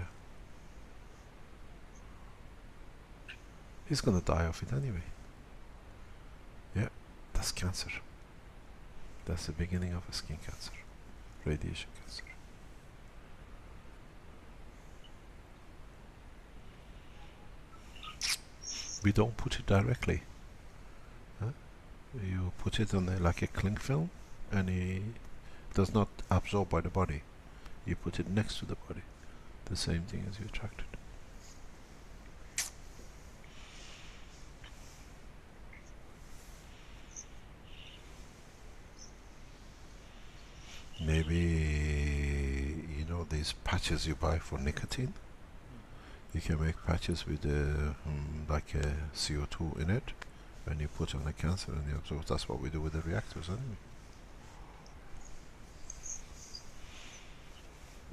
He's gonna die of it anyway. Yeah, that's cancer. That's the beginning of a skin cancer, radiation cancer. We don't put it directly. Huh? You put it on like a cling film, and it does not absorb by the body. You put it next to the body. The same thing as you attracted. Maybe these patches you buy for nicotine. You can make patches with like a CO2 in it, and you put on the cancer and you absorb. That's what we do with the reactors anyway.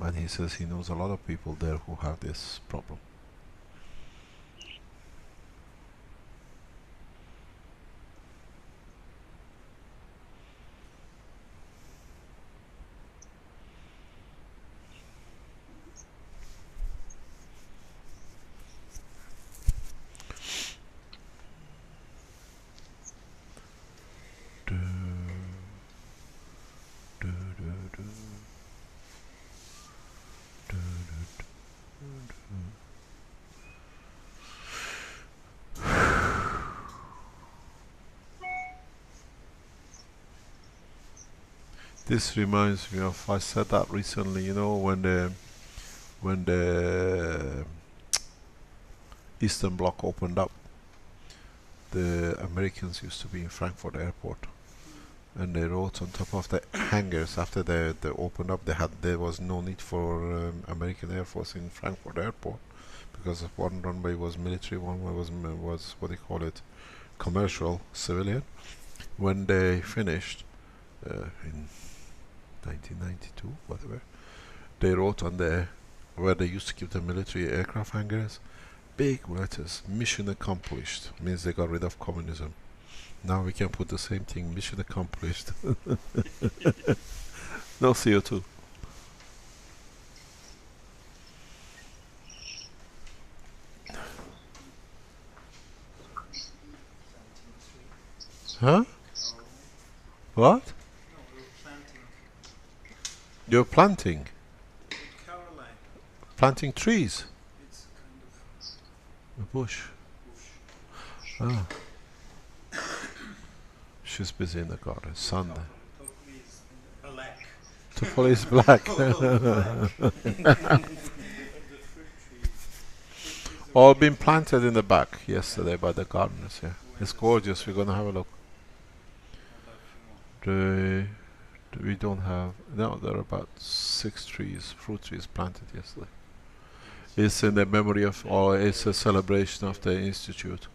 And he says he knows a lot of people there who have this problem. This reminds me of, I said that recently, you know, when the Eastern Bloc opened up, the Americans used to be in Frankfurt Airport, and they wrote on top of the hangars after they opened up, there was no need for American Air Force in Frankfurt Airport, because of one runway was military, one way was what do you call it, commercial, civilian. When they finished in 1992, whatever, they wrote on there where they used to keep the military aircraft hangars, big letters, mission accomplished, means they got rid of communism. Now we can put the same thing, mission accomplished. No CO2. Huh? What? No, we're planting You're planting? in Caroline. Planting trees? It's kind A bush. of bush. Ah. She's busy in the garden. Sunday. Totally is black. Tupole is black. The fruit trees. All been planted in the back yesterday by the gardeners. Yeah, it's gorgeous. We're gonna have a look. We don't have. No, there are about 6 trees, fruit trees planted yesterday. It's in the memory of, or it's a celebration of the institute.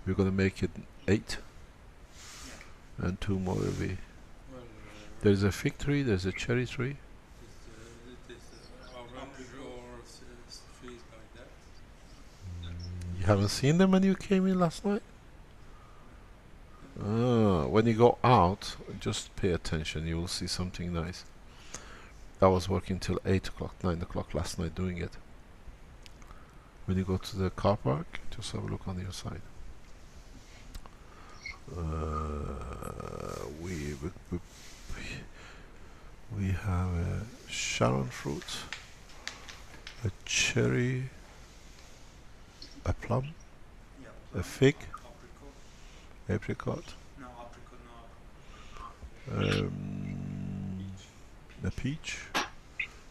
We're gonna make it 8, and 2 more will be. Well, There's a fig tree. There's a cherry tree. it is orange or trees like that. You haven't seen them when you came in last night? When you go out, just pay attention, you will see something nice. I was working till 8 o'clock, 9 o'clock last night doing it. When you go to the car park, just have a look on your side. We have a Sharon fruit, a cherry, a plum, Yeah. a fig, Apricot. apricot, No, apricot, no. a peach.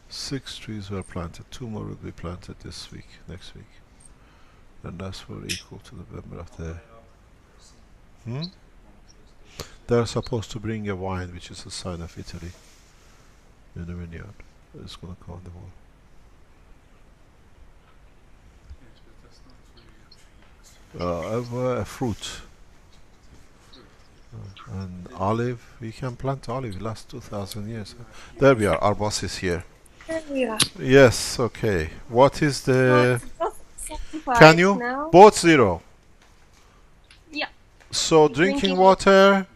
6 trees were planted. 2 more will be planted this week, next week, and that's for equal to the member of the. They're supposed to bring a wine, which is a sign of Italy, in the vineyard. It's gonna come on the wall. Yes, but that's not really a tree. A fruit. And olive, we can plant olive last 2,000 years. There we are, our boss is here. There we are. Yes, okay. What is So the... it's just 75 Can you? now. Both 0. Yeah. So drinking water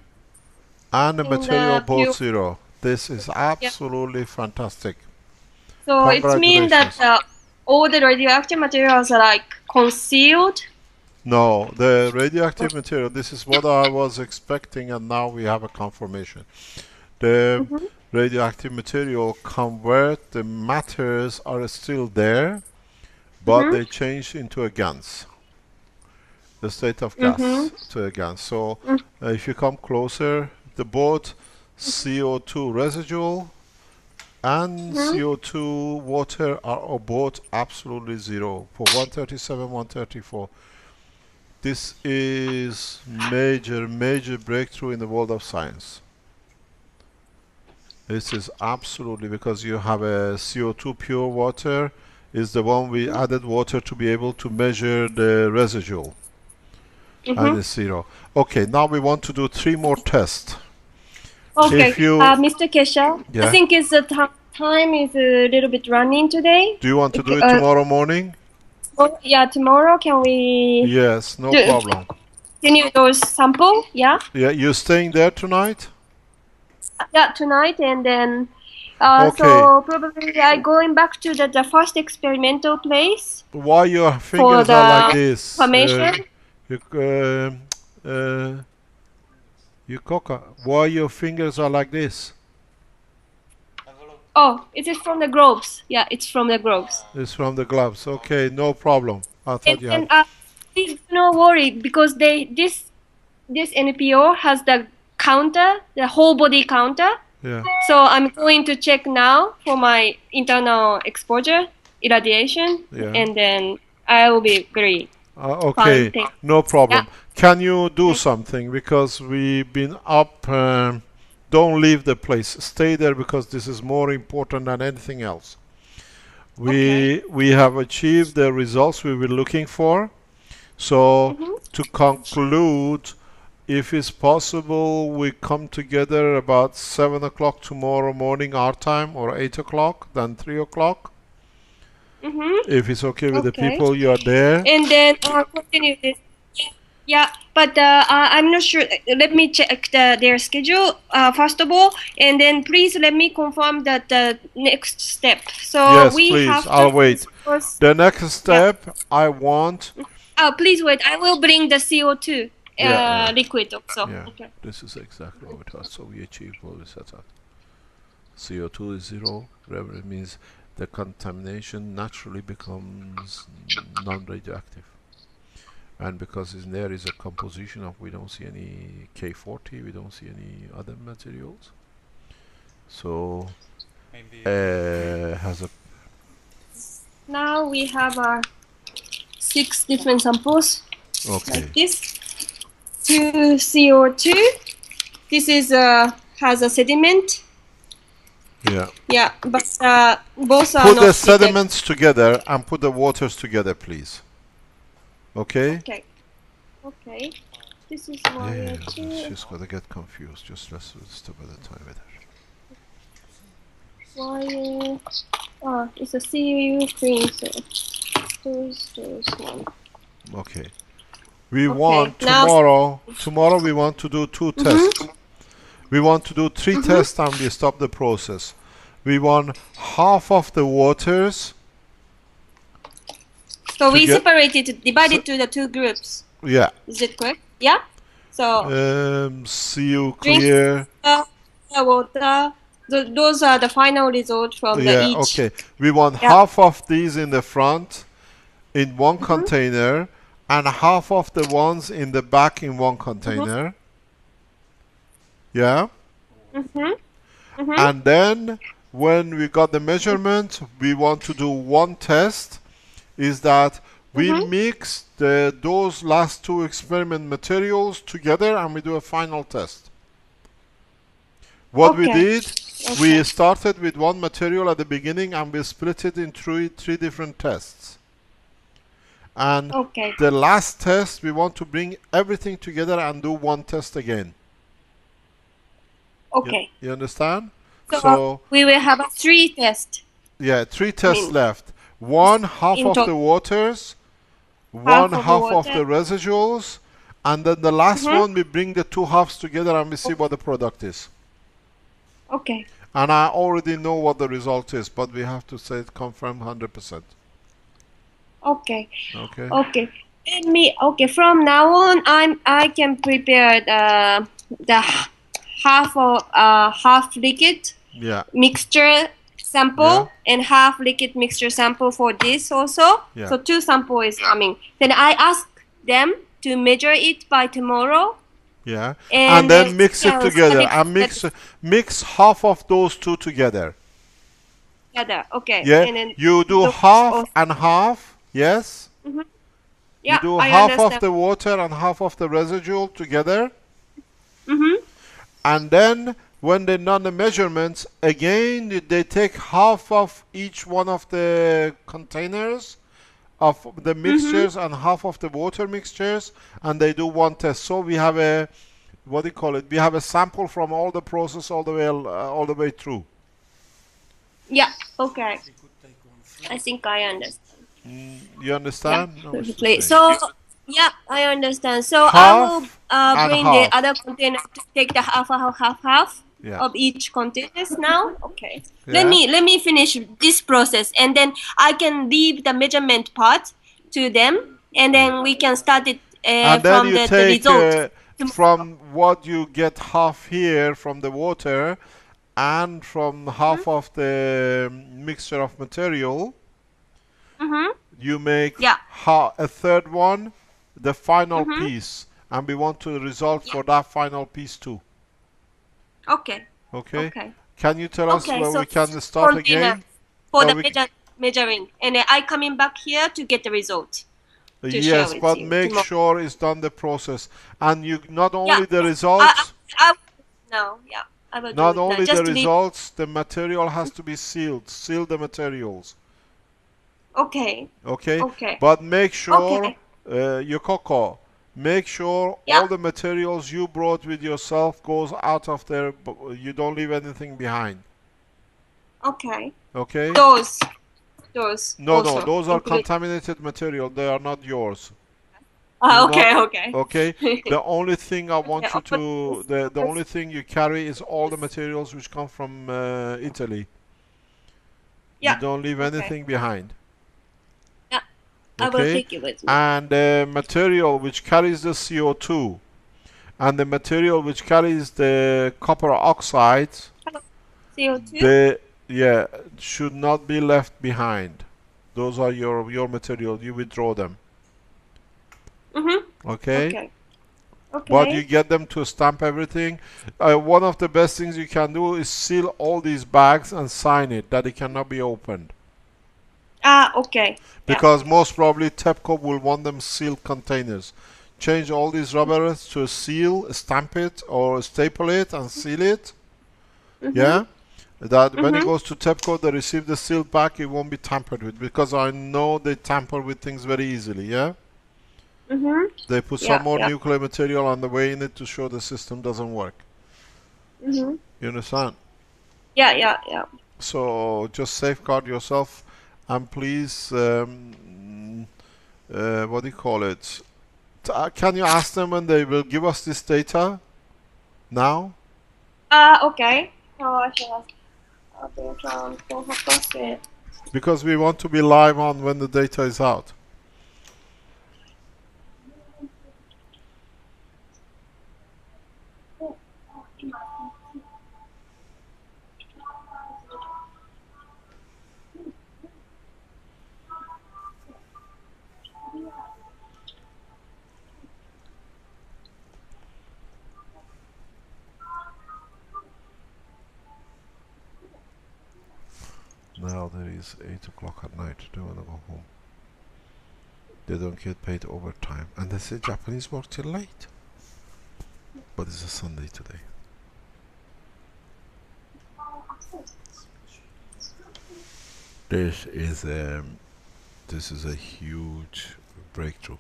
and the In the material pure- both 0. This is absolutely fantastic. So it means that all the radioactive materials are like concealed. No, the radioactive material, this is what I was expecting, and now we have a confirmation. The radioactive material convert, the matters are still there, but they change into a GANS. The state of gas to a GANS. So if you come closer, the both CO2 residual and CO2 water are both absolutely 0 for 137, 134. This is major breakthrough in the world of science. This is absolutely, because you have a CO2 pure water is the one we added water to be able to measure the residual, and it's 0. Okay, now we want to do 3 more tests. Okay, If you- Mr. Keshe, Yeah. I think it's the time is a little bit running today. Do you want to do it Uh, tomorrow morning? Oh, yeah, tomorrow can we Yes, no do- problem. continue those sample? Yeah, Yeah, you staying there tonight? yeah, tonight, and then Okay. so probably I going back to the first experimental place. Why your fingers the are like this? formation? You coca. Why your fingers are like this? Oh, it is from the groves. Yeah, it's from the groves. It's from the gloves. Okay, no problem. I thought you had. And please do not worry, because this NPO has the counter, the whole body counter. Yeah. So I'm going to check now for my internal exposure, irradiation, Yeah. and then I will be very Okay, fine. no problem. Yeah. Can you do Okay. something? Because we've been up. Don't leave the place. Stay there because this is more important than anything else. We have achieved the results we were looking for. So to conclude, if it's possible, we come together about 7 o'clock tomorrow morning our time, or 8 o'clock, then 3 o'clock. If it's okay with the people, you are there. And then continue this. Yeah, but I'm not sure. Let me check their schedule first of all, and then please let me confirm that the next step. So Yes, we please. have I'll to wait. discuss. The next step, I want. Oh, please wait. I will bring the CO2 Yeah, liquid also. yeah. Okay. This is exactly what we thought. So we achieved what we set out. CO2 is zero. Whatever it means, the contamination naturally becomes non-radioactive. And because in there is a composition of, we don't see any K40, we don't see any other materials. So Maybe has a. Now we have our 6 different samples Okay. like this. 2 CO2. This is has a sediment. Yeah. Yeah, but both are Put not the detected. sediments together and put the waters together, please. Okay? Okay. Okay. This is Yeah, wire 2. she's gonna get confused. Just let's stop at the time with her. Wire. It's a CU clean. So those one. Okay. We Okay, want now- tomorrow we want to do 2 tests. We want to do 3 tests and we stop the process. We want half of the waters. So we get- separated, divided to the 2 groups. Yeah. Is it correct? Yeah. So CU drink clear. water. Those are the final results from the Yeah, each. okay. We want Yeah. half of these in the front in one container and half of the ones in the back in one container. Yeah? And then when we got the measurement, we want to do one test, is that we mix those last 2 experiment materials together and we do a final test. What we did, we started with one material at the beginning and we split it in 3 different tests. And the last test, we want to bring everything together and do one test again. Okay. You understand? So we will have a 3 tests. Yeah, 3 tests left. One half of the waters, one half of the residuals, and then the last one we bring the 2 halves together and we see what the product is. Okay. And I already know what the result is, but we have to say it confirmed 100%. Okay. Okay. Okay. From now on, I can prepare the half liquid mixture sample and half liquid mixture sample for this also. Yeah. So 2 sample is coming. Then I ask them to measure it by tomorrow. Yeah. And then mix it together and mix half of those 2 together. Together. Okay. Yeah. And then you do half and half. Yes. Yeah, you do I half understand. of the water and half of the residual together. And then when they done the measurements, again they take half of each one of the containers of the mixtures and half of the water mixtures, and they do one test. So we have a, what do you call it? We have a sample from all the process all the way through. Yeah. Okay. I think I understand. You understand? Yeah, No, perfectly. So, yeah, I understand. So Half I will bring half. the other container to take the half of each containers now. Okay. Yeah. Let me finish this process, and then I can leave the measurement part to them, and then we can start it and then from you the take result. from what you get half here from the water and from half of the mixture of material. You make a third one, the final piece, and we want to result for that final piece too. Okay. Okay. Okay. Can you tell us Okay, where so we can start container again? for Or the we c- measuring, and then I coming back here to get the result to share Yes, with but you make tomorrow. sure it's done the process. And you not Yeah, only the I, results, no, yeah, I will do not it now. only the Just leave. results, the material has to be sealed. Seal the materials. Okay, Okay? okay, But make sure, okay. Yokoko, make sure Yeah, all the materials you brought with yourself goes out of there. You don't leave anything behind. okay. Okay? Those No, no, also those are include. contaminated material. They are not yours. Do not. Okay, okay. Okay? The only thing I Okay, want you to, the only thing you carry is all the materials which come from Italy. You yeah, don't leave okay. anything behind. Yeah, I will Okay? take it with me. And the material which carries the CO2 and the material which carries the copper oxide, CO2? they, yeah, should not be left behind. Those are your material. You withdraw them. Mm-hmm. Okay? Okay. But you Okay. get them to stamp everything. One of the best things you can do is seal all these bags and sign it that it cannot be opened. Ah, okay. Yeah. Because most probably TEPCO will want them sealed containers. Change all these rubbers to seal, stamp it or staple it and seal it. Mm-hmm. Yeah? That when it Mm-hmm. goes to TEPCO, they receive the sealed back, it won't be tampered with. Because I know they tamper with things very easily, yeah? Mm-hmm. They put Yeah, some more yeah. nuclear material on the way in it to show the system doesn't work. Mm-hmm. You understand? Yeah, yeah, yeah. So just safeguard yourself and please, what do you call it? Can you ask them when they will give us this data? Now? Okay. Oh, I shall ask. Because we want to be live on when the data is out. Now there is 8 o'clock at night. They want to go home. They don't get paid overtime. And they say Japanese work till late. But it's a Sunday today. This is a huge breakthrough.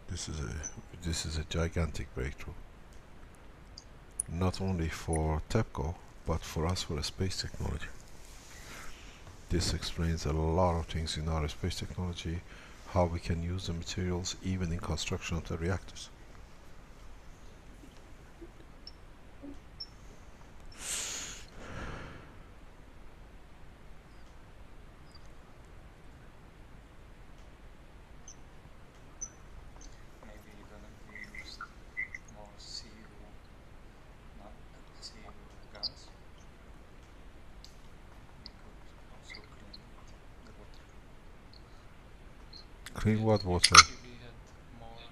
This is a gigantic breakthrough. Not only for TEPCO, but for us for space technology. This explains a lot of things in our space technology, how we can use the materials even in construction of the reactors. Maybe even if we used more CO, not CO gas, we could also clean the water. Clean what water? If we had more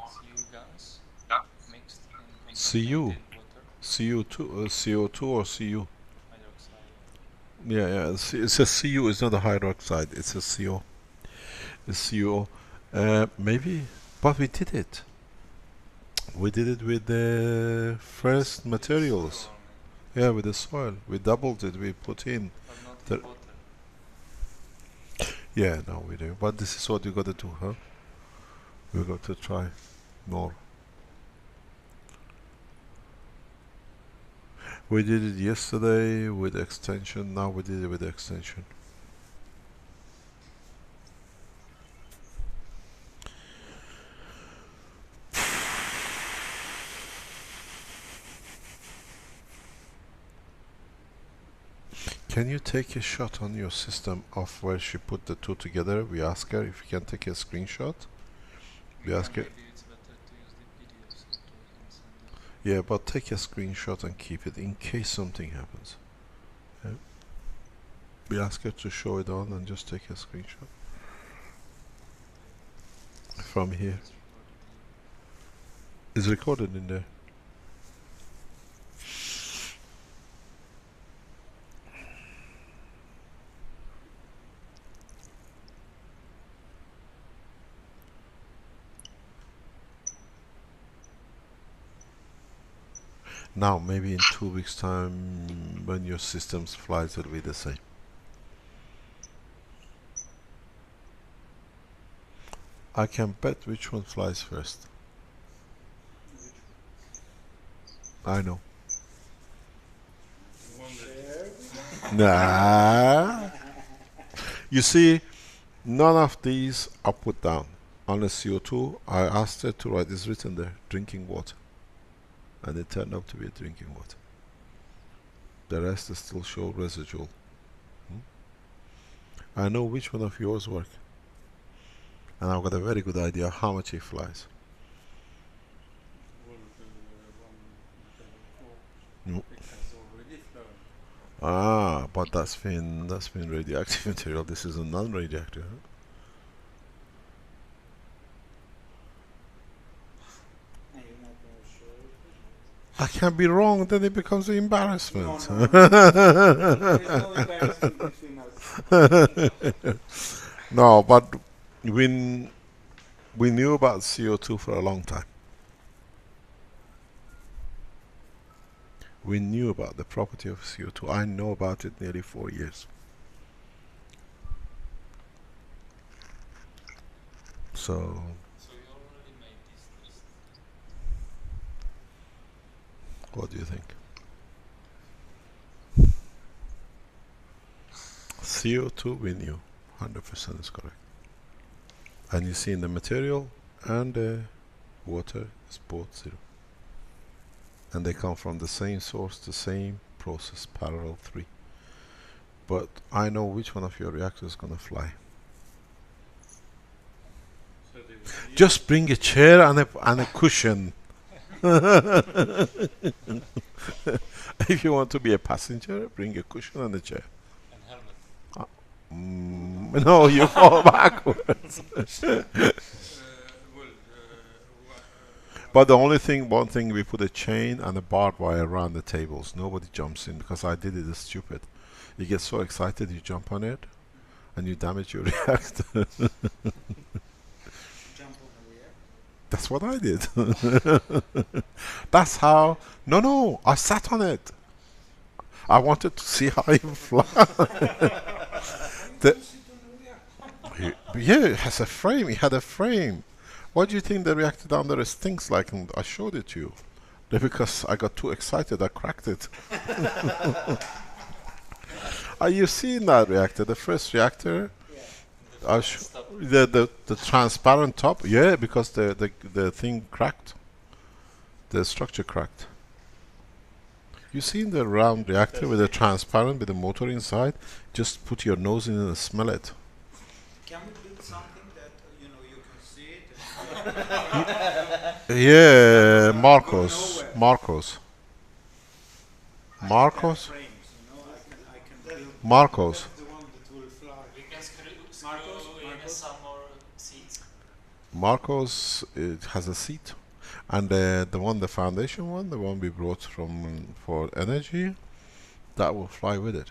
CO gas mixed in CU? contaminated water, CO2, CO2 or CU? hydroxide. Yeah, it's a CU, it's not a hydroxide, it's a CO. It's CO. Maybe, but we did it. We did it with the first materials. Yeah, with the soil. We doubled it, we put in. But not The in water. Yeah, no, we do. But this is what you gotta do, huh? We got to try more. We did it yesterday with extension, now we did it with extension. Can you take a shot on your system of where she put the two together? We ask her if you can take a screenshot. We ask her. Maybe it's better to use the PDF so we can send it. Yeah, but take a screenshot and keep it in case something happens. Yeah. We ask her to show it on and just take a screenshot from here. It's recorded in It's recorded in there. Now, maybe in 2 weeks' time, when your systems flies, it'll be the same. I can bet which one flies first. I know. Nah. You see, none of these are put down. On the CO2, I asked her to write, it's written there, drinking water. And it turned out to be a drinking water. The rest is still show residual. I know which one of yours work. And I've got a very good idea how much it flies. No. It has already flown. Ah, but that's been radioactive material. This is a non-radioactive. Huh? I can't be wrong, then it becomes an embarrassment. No, there is no embarrassment between us. No, but we knew about CO2 for a long time. We knew about the property of CO2. I know about it nearly 4 years. So So you already made this list. what do you think? CO2 we knew, 100% is correct. And you see in the material and the water is both zero. And they come from the same source, the same process, parallel 3. But I know which one of your reactors is going to fly. So they will Just bring a chair and a cushion. If you want to be a passenger, bring a cushion and a chair. And helmet. No, you fall backwards. But the only thing, one thing, we put a chain and a barbed wire around the tables. Nobody jumps in because I did it as stupid. You get so excited, you jump on it, and you damage your reactor. jump on the reactor. That's what I did. That's how. No, I sat on it. I wanted to see how it fly. Yeah, it has a frame. It had a frame. What do you think the reactor down there stinks like? And I showed it to you. Because I got too excited, I cracked it. You've seen that reactor, the first reactor. The transparent top. Yeah, because the thing cracked. The structure cracked. You seen the round reactor with the transparent with the motor inside? Just put your nose in and smell it. Can we build something that you can see it? Yeah, Marcos. Nowhere. Marcos. Marcos. Frames, I can build Marcos. the one that will fly. We can screw Marcos? in some more seats. Marcos, it has a seat. And the foundation one, the one we brought from for energy, that will fly with it.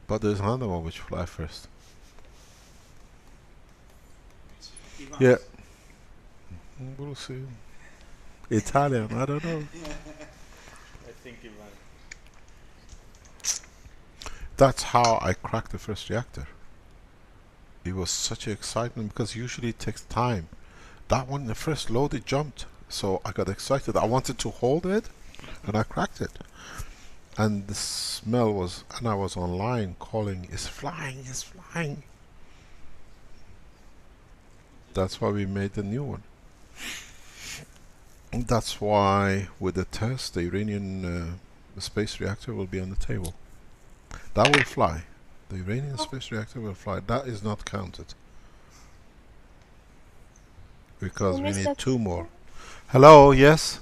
But there's another one which fly first. Ivan. Yeah. We'll see. Italian, I don't know. I think Ivan. That's how I cracked the first reactor. It was such an excitement because usually it takes time. That one, the first load, it jumped. So I got excited. I wanted to hold it and I cracked it. And the smell was, and I was online calling, it's flying, it's flying. That's why we made the new one. And that's why with the test, the Iranian space reactor will be on the table. That will fly. The Iranian space reactor will fly. That is not counted. Because we need 2 more. Hello, yes?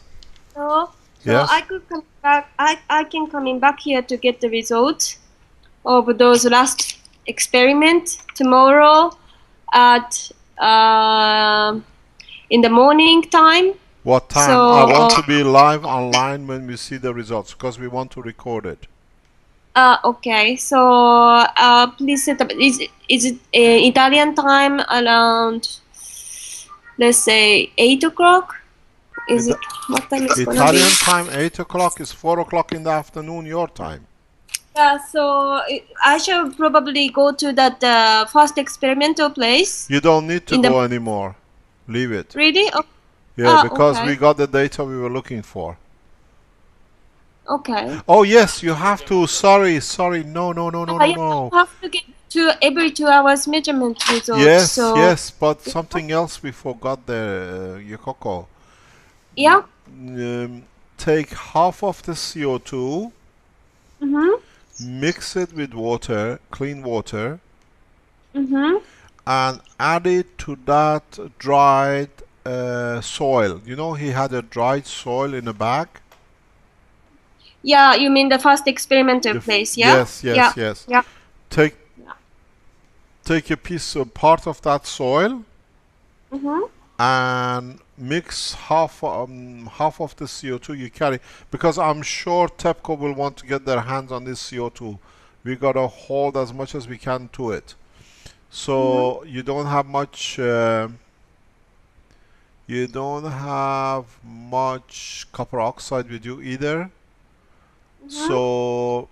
So Yes? I could come back. I can coming back here to get the results of those last experiment tomorrow at in the morning time. What time? So, I want to be live online when we see the results because we want to record it. Okay, so please set up. Is it Italian time around, let's say 8 o'clock Is it what time is gonna be? Italian time 8 o'clock is 4 o'clock in the afternoon your time. Yeah, so I shall probably go to that first experimental place. You don't need to go anymore. Leave it. Really? Oh, Yeah, because okay. we got the data we were looking for. Okay. Oh yes, you have to. Sorry. No. You have to get every 2 hours measurement results. Yes, so, yes, but something else we forgot there, Yokoko. Yeah. Take half of the CO2, mix it with water, clean water, and add it to that dried soil. You know, he had a dried soil in a bag. Yeah, you mean the first experimental place, yeah? Yes. Yeah. Take a piece of part of that soil and mix half of the CO2 you carry, because I'm sure TEPCO will want to get their hands on this CO2. We gotta hold as much as we can to it. So you don't have much. You don't have much copper oxide with you either. So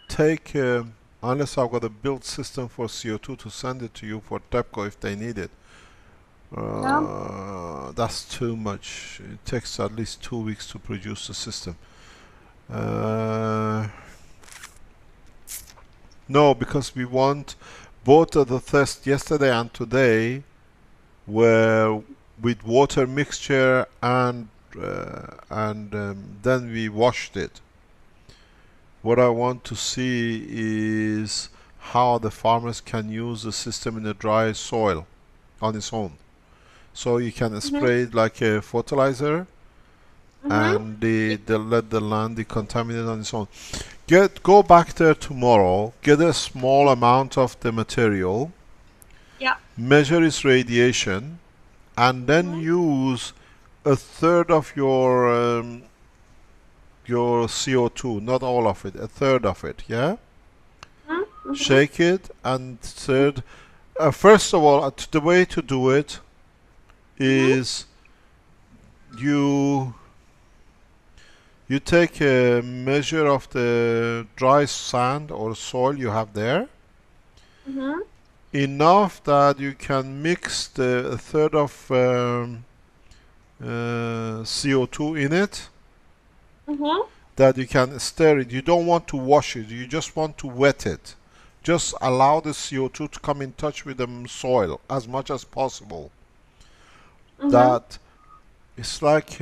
take, unless I've got a built system for CO2 to send it to you for TEPCO if they need it. That's too much. It takes at least 2 weeks to produce the system. No, because we want both of the tests yesterday and today were with water mixture and then we washed it. What I want to see is how the farmers can use the system in a dry soil on its own. So you can spray it like a fertilizer and they'll let the land decontaminate on its own. Go back there tomorrow, get a small amount of the material, measure its radiation, and then use a third of your CO2, not all of it, a third of it, yeah? Shake it, and third, first of all, the way to do it is you take a measure of the dry sand or soil you have there, enough that you can mix a third of CO2 in it, that you can stir it. You don't want to wash it, you just want to wet it. Just allow the CO2 to come in touch with the soil as much as possible. That it's like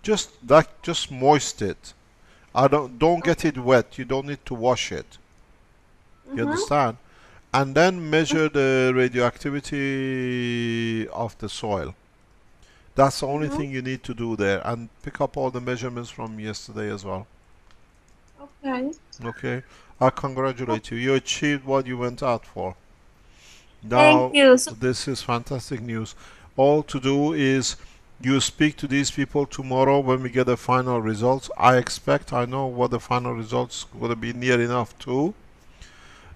just moist it. Don't get it wet. You don't need to wash it. You understand? And then measure the radioactivity of the soil. That's the only thing you need to do there, and pick up all the measurements from yesterday as well. Okay. I congratulate you. You achieved what you went out for. Now, Thank you. This is fantastic news. All to do is you speak to these people tomorrow when we get the final results. I know what the final results are going to be near enough too.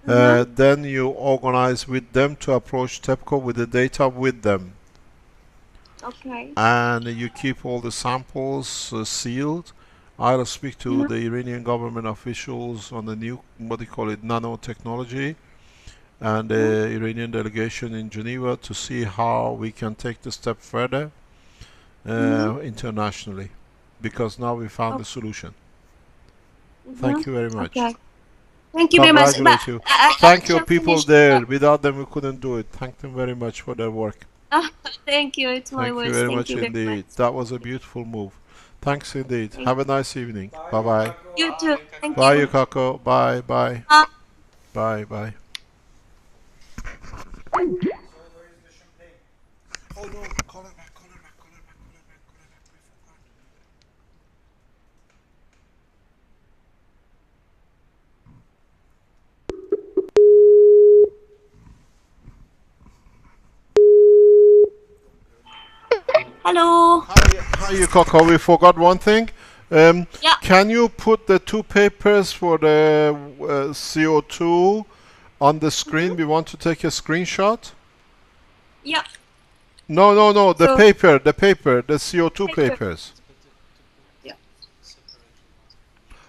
Then you organize with them to approach TEPCO with the data with them. Okay. And you keep all the samples sealed. I'll speak to the Iranian government officials on the new, what they call it, nano-technology, and the Iranian delegation in Geneva to see how we can take the step further internationally, because now we found the solution. Thank you very much. Okay. Thank you very much. Congratulate you. Thank your people there. Without them, we couldn't do it. Thank them very much for their work. Thank you. It's my words. Thank you very much indeed. That was a beautiful move. Thanks indeed. Have a nice evening. Bye-bye. You too. Thank Bye, you. Yukako. Bye. Bye. Bye. So Bye. where is the champagne? Oh no, call her back. We forgot. Hello. Hi, Yukako. We forgot one thing. Can you put the 2 papers for the CO2 on the screen? We want to take a screenshot. Yeah. No, no, no. The So- paper, the CO2 papers. Yeah.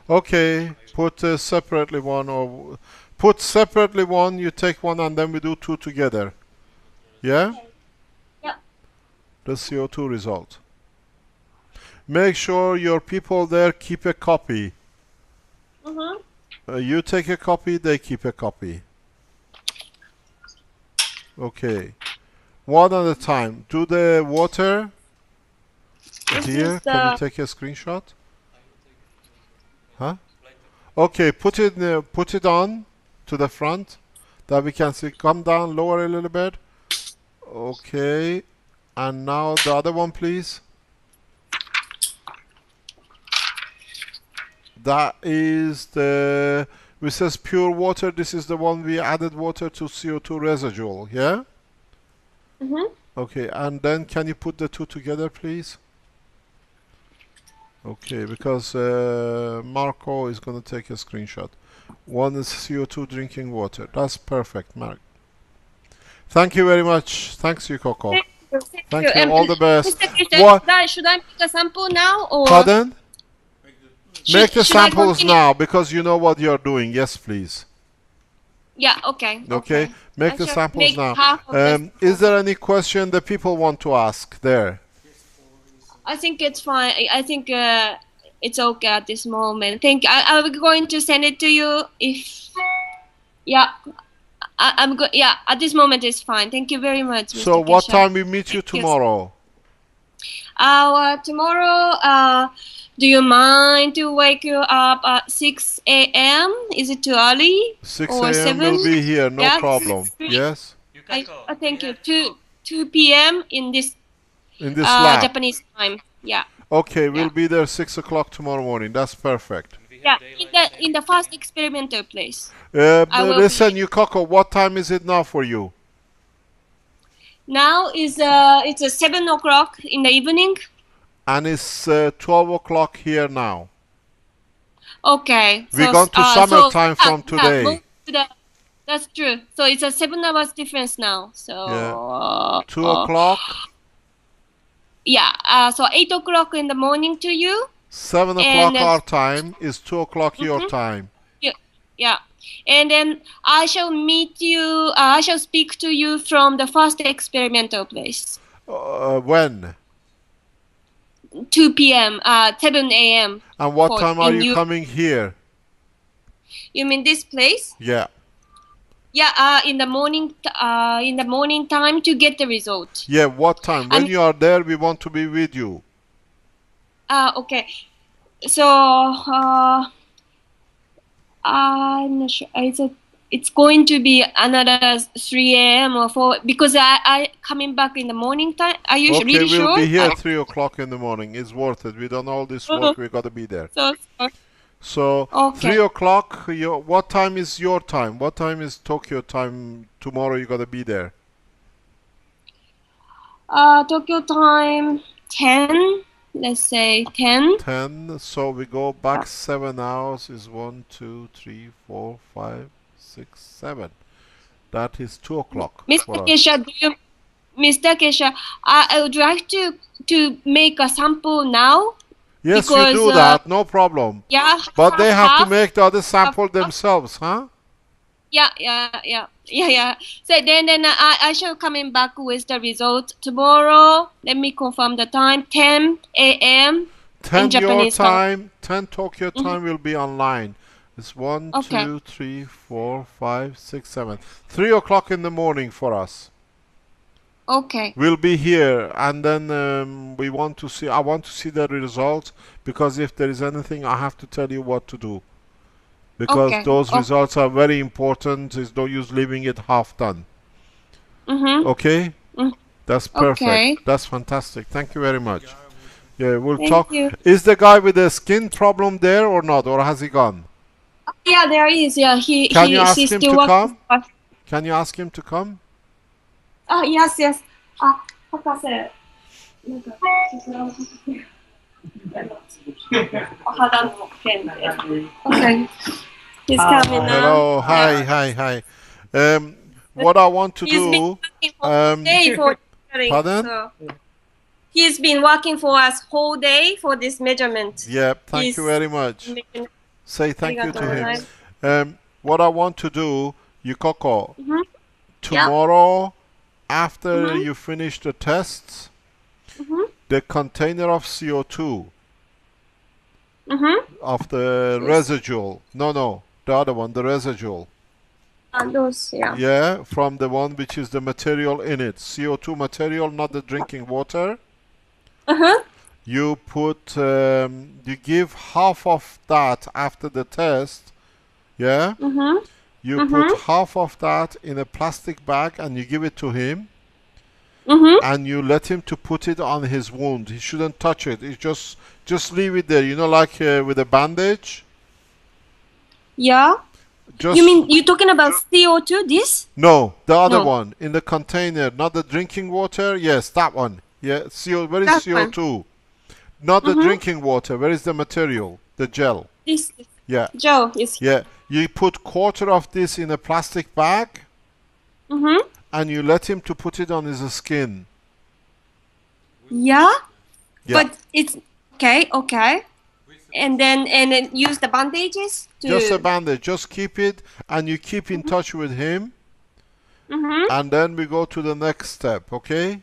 Okay, put separately one, or put separately one. You take one, and then we do two together. Yeah. Yeah. The CO2 result. Make sure your people there keep a copy. You take a copy, they keep a copy. Okay. One at a time. Do the water This here. is Can you the- take a screenshot? Huh? Okay, put it on to the front that we can see. Come down, lower a little bit. Okay. And now the other one, please. That is the, which says pure water. This is the one we added water to CO2 residual, yeah? Okay, and then can you put the two together, please? Okay, because Marco is going to take a screenshot. One is CO2 drinking water. That's perfect, Mark. Thank you very much. Thanks, Yukoko. Thank you. All the best. What? Should I make a sample now or? Pardon? Make the should I samples continue? now because you know what you're doing. Yes, please. Yeah. Okay. Okay. Make I the shall samples make now. half of this. Is there any question that people want to ask there? I think it's fine. I think it's okay at this moment. I'm going to send it to you if. Yeah. I'm good. Yeah. At this moment, it's fine. Thank you very much. So Mr. what Keshe. time we meet you Thank you. tomorrow? Tomorrow. Do you mind to wake you up at 6 a.m.? Is it too early? 6 Or a.m. 7? will be here, no Yes. problem. Yes? Thank you. 2 p.m. in this In this lab. Japanese time. Yeah. Okay, we'll Yeah. be there 6 o'clock tomorrow morning. That's perfect. Yeah. In the first experimental place. Listen, Yukoko, what time is it now for you? Now it's 7 o'clock in the evening. And it's 12 o'clock here now. Okay. We've gone to summertime from today. move to that's true. So it's a 7 hours difference now. So Yeah. 2 o'clock, yeah. So 8 o'clock in the morning to you. 7 And, o'clock our time is 2 o'clock your time. Yeah. And then I shall meet you. I shall speak to you from the first experimental place. When? 2 p.m. 7 a.m. And what For- time are in you you- coming here? You mean this place? Yeah. Yeah. In the morning. In the morning time to get the result. Yeah, what time? When you are there, we want to be with you. Okay. So I'm not sure. It's going to be another 3 a.m. or 4 because I coming back in the morning time. Are you Okay, really we'll sure? be here 3 o'clock in the morning. It's worth it. We've done all this work. We got to be there. So Okay. 3 o'clock. What time is your time? What time is Tokyo time? Tomorrow you got to be there. Tokyo time 10. Let's say 10. 10. So we go back 7 hours. Is 1, 2, 3, 4, 5, 6, 7. That is 2 o'clock. Mr. Keshe, Mr. Keshe, I would like to make a sample now. Yes, because, you do that. No problem. Yeah. But they have to half- make the other sample themselves, huh? Yeah. So then I shall coming back with the result tomorrow. Let me confirm the time. 10 a.m. 10 in your Japanese time, 10 Tokyo time will be online. It's 1, Okay. 2, 3, 4, 5, 6, 7. 3 o'clock in the morning for us. Okay. We'll be here, and then we want to see. I want to see the results because if there is anything, I have to tell you what to do. Because Okay. those Okay. results are very important. There's no use leaving it half done. Okay? That's perfect. Okay. That's fantastic. Thank you very much. Yeah, we'll Thank talk. you. Is the guy with the skin problem there or not, or has he gone? Yeah, there is. Yeah, Can you ask he's him still to working. come? Can you ask him to come? Yes. 博士。なんか、そちらをさせて。お肌の件で。Okay. He's coming now. Hello. Hi. What I want to He's been do. working for today for Pardon? So he's been working for us whole day for this measurement. Yep, thank He's you very much. making- Say thank you to him. Arigato. What I want to do, Yukoko, Mhm. tomorrow after Mhm. you finish the tests, Mhm. the container of CO2 Mhm. of the residual, no, the other one, the residual, Those, yeah. yeah, from the one which is the material in it, CO2 material, not the drinking water. Uh-huh. You put, you give half of that after the test, yeah? Mhm. You put half of that in a plastic bag and you give it to him, and you let him to put it on his wound. He shouldn't touch it. He just leave it there. You know, like with a bandage. Yeah. Just You mean you're talking about CO2? This? no, the other No. one in the container, not the drinking water. Yes, that one. Yeah, where is That CO2? Not the drinking water. Where is the material? The gel. This Yeah. Joe is. Yeah. You put quarter of this in a plastic bag, and you let him to put it on his skin. Yeah. Yeah. But it's okay. Okay. And then use the bandages to. Just a bandage. Just keep it, and you keep in touch with him, and then we go to the next step. Okay.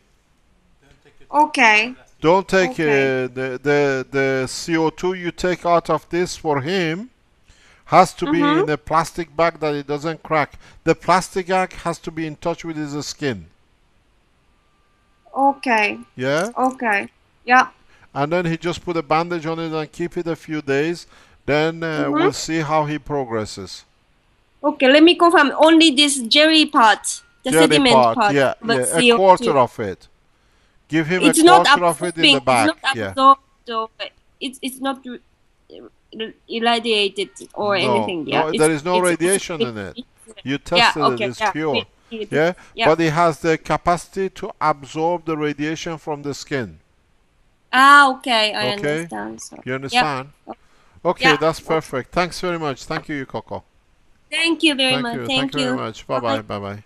Okay. Don't take Okay. the CO2 you take out of this for him has to be in a plastic bag that it doesn't crack. The plastic bag has to be in touch with his skin. Okay. Yeah? Okay. Yeah. And then he just put a bandage on it and keep it a few days. Then we'll see how he progresses. Okay. Let me confirm. Only this jelly part, the Jelly sediment part. yeah, but yeah, a CO2. quarter of it. Give him It's a not quarter of it in the absorbing. bag. It's not Yeah. absorbed. So it's not irradiated or anything. Yeah. No, there is no it's radiation in it. You Yeah. tested Okay. it, it's Yeah. pure. Yeah. But it has the capacity to absorb the radiation from the skin. Okay. I Okay. understand. So. You understand? Okay, Yeah. that's perfect. Thanks very much. Thank you, Yukoko. Thank you very Thank much. you. Thank Thank you very much. Bye-bye. Bye-bye.